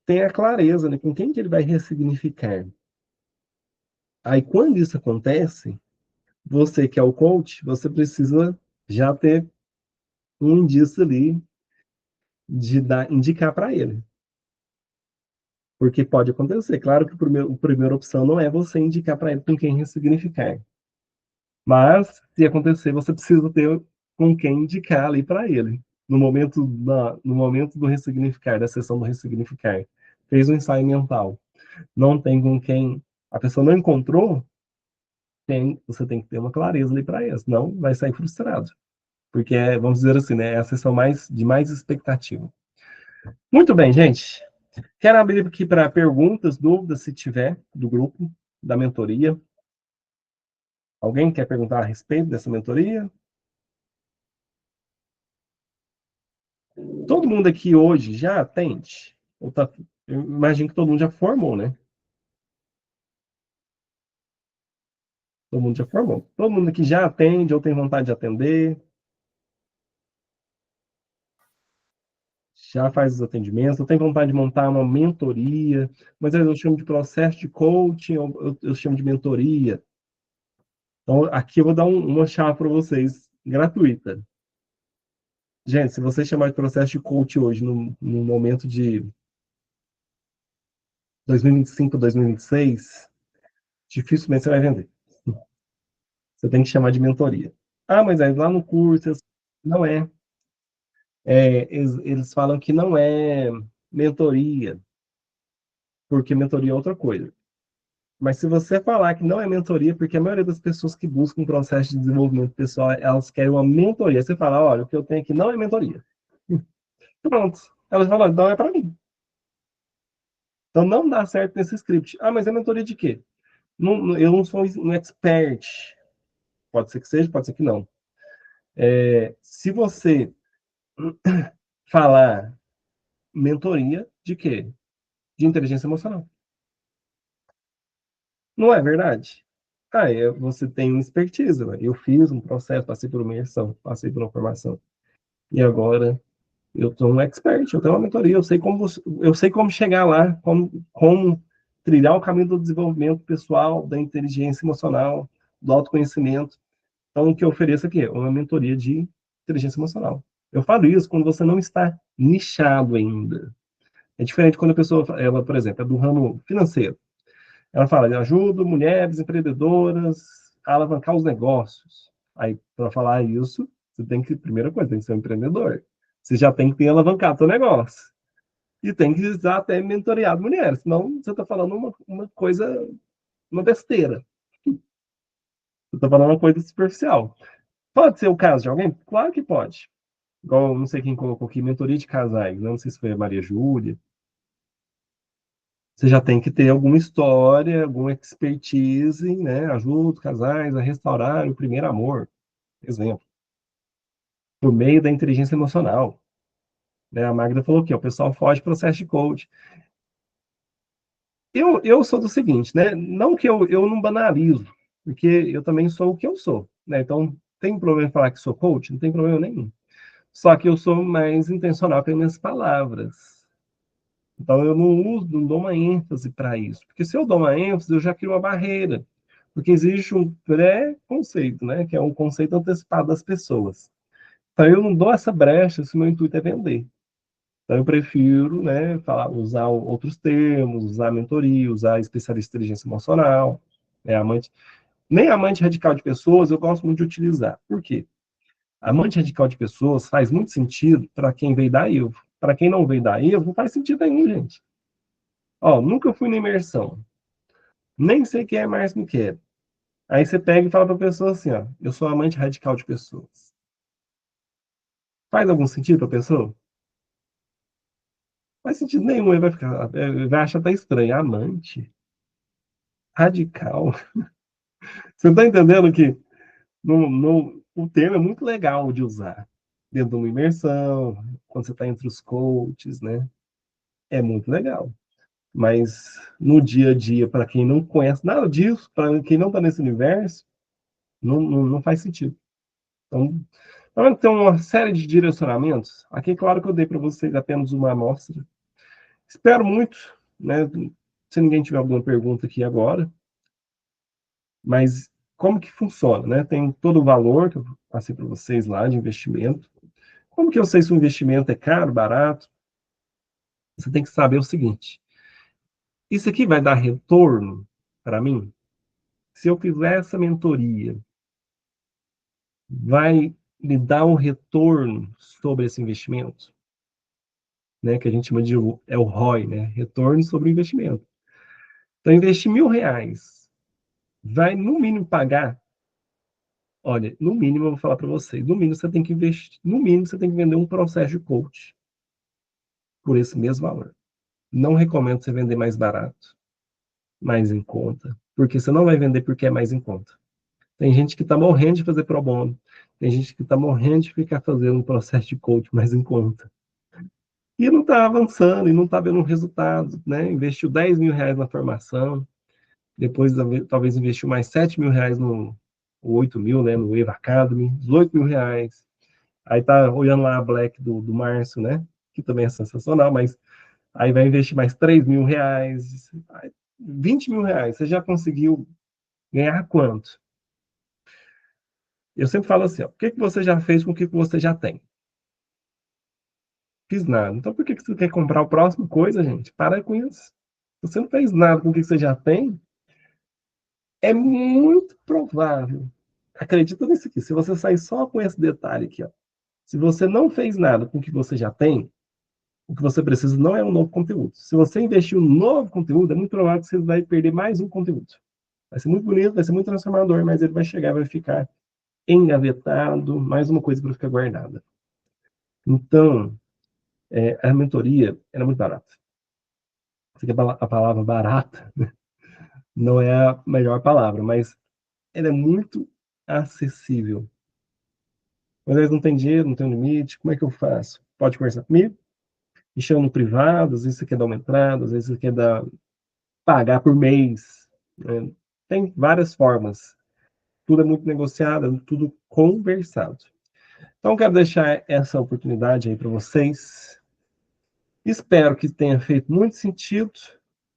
[SPEAKER 1] tem a clareza, né, com quem que ele vai ressignificar. Aí, quando isso acontece, você que é o coach, você precisa já ter um indício ali de indicar para ele. Porque pode acontecer. Claro que a primeira opção não é você indicar para ele com quem ressignificar. Mas, se acontecer, você precisa ter com quem indicar ali para ele. No momento do ressignificar, da sessão do ressignificar. Fez um ensaio mental. Não tem com quem... A pessoa não encontrou, você tem que ter uma clareza ali para ele. Senão, vai sair frustrado. Porque, vamos dizer assim, né, é a sessão de mais expectativa. Muito bem, gente. Quero abrir aqui para perguntas, dúvidas, se tiver, do grupo, da mentoria. Alguém quer perguntar a respeito dessa mentoria? Todo mundo aqui hoje já atende? Eu imagino que todo mundo já formou, né? Todo mundo já formou. Todo mundo aqui já atende ou tem vontade de atender? Já faz os atendimentos, eu tenho vontade de montar uma mentoria, mas eu chamo de processo de coaching, eu chamo de mentoria. Então, aqui eu vou dar uma chave para vocês, gratuita. Gente, se você chamar de processo de coaching hoje, no momento de 2025, 2026, dificilmente você vai vender. Você tem que chamar de mentoria. Ah, mas aí lá no curso, não é. Eles falam que não é mentoria, porque mentoria é outra coisa. Mas se você falar que não é mentoria, porque a maioria das pessoas que buscam um processo de desenvolvimento pessoal, elas querem uma mentoria. Você fala, olha, o que eu tenho aqui não é mentoria. Pronto. Elas falam, não é para mim. Então não dá certo nesse script. Ah, mas é mentoria de quê? Não, eu não sou um expert. Pode ser que seja, pode ser que não. Se você falar mentoria de quê? De inteligência emocional. Não é verdade? Ah, você tem uma expertise. Né? Eu fiz um processo, passei por uma imersão, passei por uma formação. E agora eu sou um expert, eu tenho uma mentoria, eu sei como chegar lá, como trilhar o caminho do desenvolvimento pessoal, da inteligência emocional, do autoconhecimento. Então, o que eu ofereço aqui é uma mentoria de inteligência emocional. Eu falo isso quando você não está nichado ainda. É diferente quando a pessoa, ela, por exemplo, é do ramo financeiro. Ela fala, eu ajudo mulheres empreendedoras a alavancar os negócios. Aí, para falar isso, você tem que, primeira coisa, tem que ser um empreendedor. Você já tem que ter alavancado seu negócio. E tem que já até mentoreado mulheres, senão você está falando uma coisa, uma besteira. Você está falando uma coisa superficial. Pode ser o caso de alguém? Claro que pode. Igual, não sei quem colocou aqui, mentoria de casais. Não sei se foi a Maria Júlia. Você já tem que ter alguma história, alguma expertise, né? Ajuda casais a restaurar o primeiro amor, exemplo, por meio da inteligência emocional. Né? A Magda falou que o pessoal foge do processo de coach. Eu sou do seguinte, né? Não que eu não banalizo, porque eu também sou o que eu sou. Né? Então, tem problema em falar que sou coach? Não tem problema nenhum. Só que eu sou mais intencional com as minhas palavras. Então, eu não dou uma ênfase para isso. Porque se eu dou uma ênfase, eu já crio uma barreira. Porque existe um pré-conceito, né? Que é um conceito antecipado das pessoas. Então, eu não dou essa brecha se o meu intuito é vender. Então, eu prefiro, né, usar outros termos, usar mentoria, usar especialista em inteligência emocional, né, nem amante radical de pessoas eu gosto muito de utilizar. Por quê? Amante radical de pessoas faz muito sentido para quem veio da IVO. Para quem não veio da IVO, não faz sentido nenhum, gente. Ó, nunca fui na imersão. Nem sei quem é mais me quer. Aí você pega e fala para a pessoa assim, ó, eu sou amante radical de pessoas. Faz algum sentido para a pessoa? Não faz sentido nenhum, ele vai achar até estranho. Amante radical. Você está entendendo que o termo é muito legal de usar dentro de uma imersão, quando você está entre os coaches, né? É muito legal. Mas no dia a dia, para quem não conhece nada disso, para quem não está nesse universo, não faz sentido. Então, tem uma série de direcionamentos. Aqui, claro que eu dei para vocês apenas uma amostra. Espero muito, né? Se ninguém tiver alguma pergunta aqui agora, mas como que funciona, né? Tem todo o valor que eu passei para vocês lá de investimento. Como que eu sei se o investimento é caro, barato? Você tem que saber o seguinte: isso aqui vai dar retorno para mim? Se eu fizer essa mentoria, vai me dar um retorno sobre esse investimento? Né, que a gente chama de o ROI, né? Retorno sobre o investimento. Então, investir R$ 1.000 vai, no mínimo, pagar. Olha, no mínimo, eu vou falar para vocês, no mínimo você tem que investir, no mínimo você tem que vender um processo de coach por esse mesmo valor. não recomendo você vender mais barato, mais em conta, porque você não vai vender porque é mais em conta. Tem gente que está morrendo de fazer pro bono, tem gente que está morrendo de ficar fazendo um processo de coach mais em conta. E não está avançando, e não está vendo um resultado, né? Investiu 10 mil reais na formação, depois talvez investiu mais 7 mil reais no 8 mil, né? No Wave Academy, 18 mil reais. Aí tá olhando lá a Black do Márcio, né? Que também é sensacional, mas aí vai investir mais 3 mil reais, 20 mil reais. Você já conseguiu ganhar quanto? Eu sempre falo assim, ó, o que você já fez com o que você já tem? Fiz nada. Então por que você quer comprar o próximo coisa, gente? Para com isso. Você não fez nada com o que você já tem, é muito provável. Acredita nisso aqui. Se você sair só com esse detalhe aqui, ó. Se você não fez nada com o que você já tem, o que você precisa não é um novo conteúdo. Se você investir um novo conteúdo, é muito provável que você vai perder mais um conteúdo. Vai ser muito bonito, vai ser muito transformador, mas ele vai chegar, vai ficar engavetado, mais uma coisa para ficar guardada. Então, a mentoria era muito barata. A palavra barata não é a melhor palavra, mas ela é muito acessível. Às vezes não tem dinheiro, não tem limite, como é que eu faço? Pode conversar comigo, me chama no privado, às vezes você quer dar uma entrada, às vezes você quer pagar por mês. Né? Tem várias formas. Tudo é muito negociado, é tudo conversado. Então, quero deixar essa oportunidade aí para vocês. Espero que tenha feito muito sentido.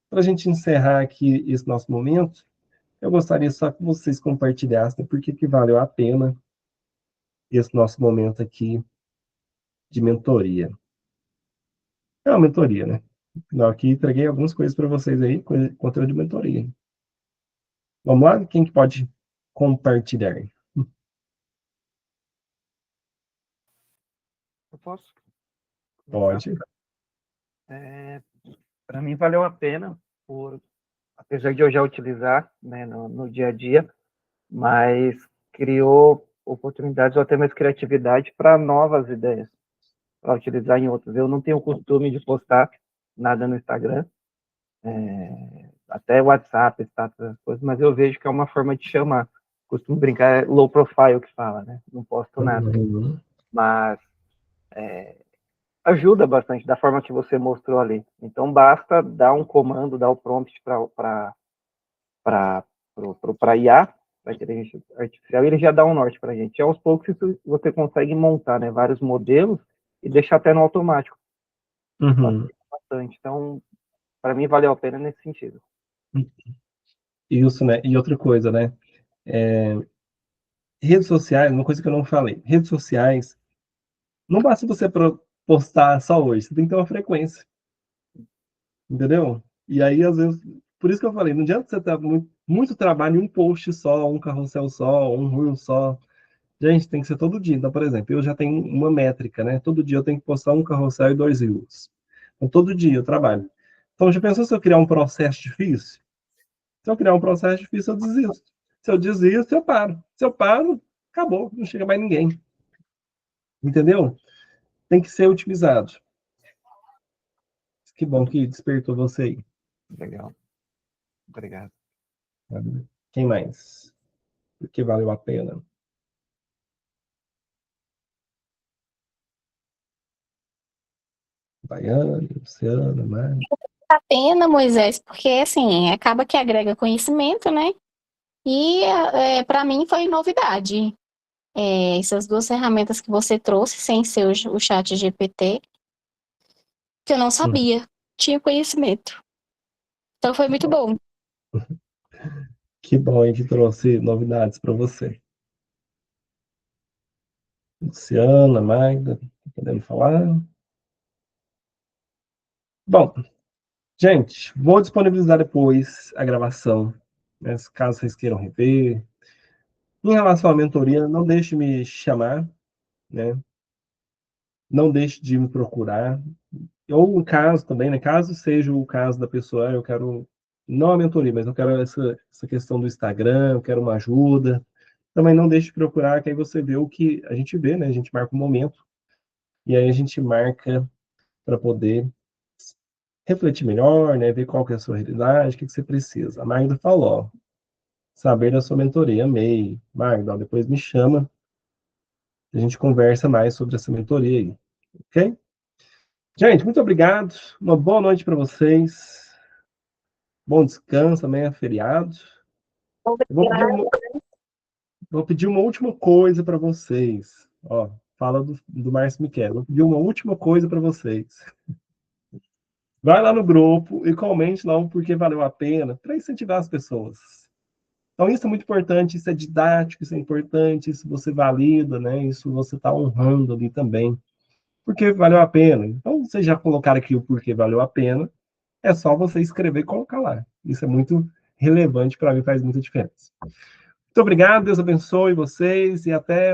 [SPEAKER 1] Para a gente encerrar aqui esse nosso momento, eu gostaria só que vocês compartilhassem porque que valeu a pena esse nosso momento aqui de mentoria. É uma mentoria, né? Eu aqui entreguei algumas coisas para vocês aí, conteúdo de mentoria. Vamos lá? Quem que pode compartilhar?
[SPEAKER 3] Eu posso começar?
[SPEAKER 1] Pode.
[SPEAKER 3] Para mim valeu a pena, apesar de eu já utilizar, né, no dia a dia, mas criou oportunidades ou até mais criatividade para novas ideias, para utilizar em outros. Eu não tenho o costume de postar nada no Instagram, até WhatsApp, status, essas coisas, mas eu vejo que é uma forma de chamar. Costumo brincar, é low profile que fala, né? Não posto nada.
[SPEAKER 1] Uhum.
[SPEAKER 3] Mas ajuda bastante da forma que você mostrou ali. Então basta dar um comando, dar o prompt para IA, para inteligência artificial, e ele já dá um norte para a gente. E aos poucos você consegue montar, né, vários modelos e deixar até no automático.
[SPEAKER 1] Uhum.
[SPEAKER 3] Bastante. Então, para mim valeu a pena nesse sentido.
[SPEAKER 1] Isso, né? E outra coisa, né? Redes sociais, uma coisa que eu não falei. Redes sociais, não basta você postar só hoje, você tem que ter uma frequência. Entendeu? E aí, às vezes, por isso que eu falei, não adianta você ter muito trabalho em um post só, um carrossel só, um reel só. Gente, tem que ser todo dia. Então, por exemplo, eu já tenho uma métrica, né? Todo dia eu tenho que postar um carrossel e 2 reels. Então, todo dia eu trabalho. Então, já pensou se eu criar um processo difícil? Se eu criar um processo difícil, eu desisto. Se eu desisto, eu paro. Se eu paro, acabou, não chega mais ninguém. Entendeu? Tem que ser otimizado. Que bom que despertou você aí.
[SPEAKER 3] Legal. Obrigado.
[SPEAKER 1] Quem mais? Porque valeu a pena. Baiana, Luciana, Mari.
[SPEAKER 2] A pena, Moisés, porque assim, acaba que agrega conhecimento, né? E para mim foi novidade. Essas duas ferramentas que você trouxe, sem ser o chat GPT, que eu não sabia, tinha conhecimento. Então foi muito bom.
[SPEAKER 1] Que bom aí que trouxe novidades para você. Luciana, Magda, podemos falar? Bom, gente, vou disponibilizar depois a gravação, né, caso vocês queiram rever. Em relação à mentoria, não deixe de me chamar, né? Não deixe de me procurar. Ou um caso também, né? Caso seja o caso da pessoa, eu quero, não a mentoria, mas eu quero essa questão do Instagram, eu quero uma ajuda. Também não deixe de procurar, que aí você vê o que a gente vê, né? A gente marca um momento, e aí a gente marca para poder refletir melhor, né? Ver qual que é a sua realidade, o que você precisa. A Magda falou, ó, saber da sua mentoria, amei. Magda, ó, depois me chama, a gente conversa mais sobre essa mentoria aí, ok? Gente, muito obrigado, uma boa noite para vocês, bom descanso, amanhã é feriado. Eu vou pedir uma última coisa para vocês, ó, fala do Márcio Miquel, vou pedir uma última coisa para vocês. Vai lá no grupo e comente lá o porquê valeu a pena, para incentivar as pessoas. Então, isso é muito importante, isso é didático, isso é importante, isso você valida, né? Isso você está honrando ali também. Porque valeu a pena. Então, vocês já colocaram aqui o porquê valeu a pena, é só você escrever e colocar lá. Isso é muito relevante para mim, faz muita diferença. Muito obrigado, Deus abençoe vocês e até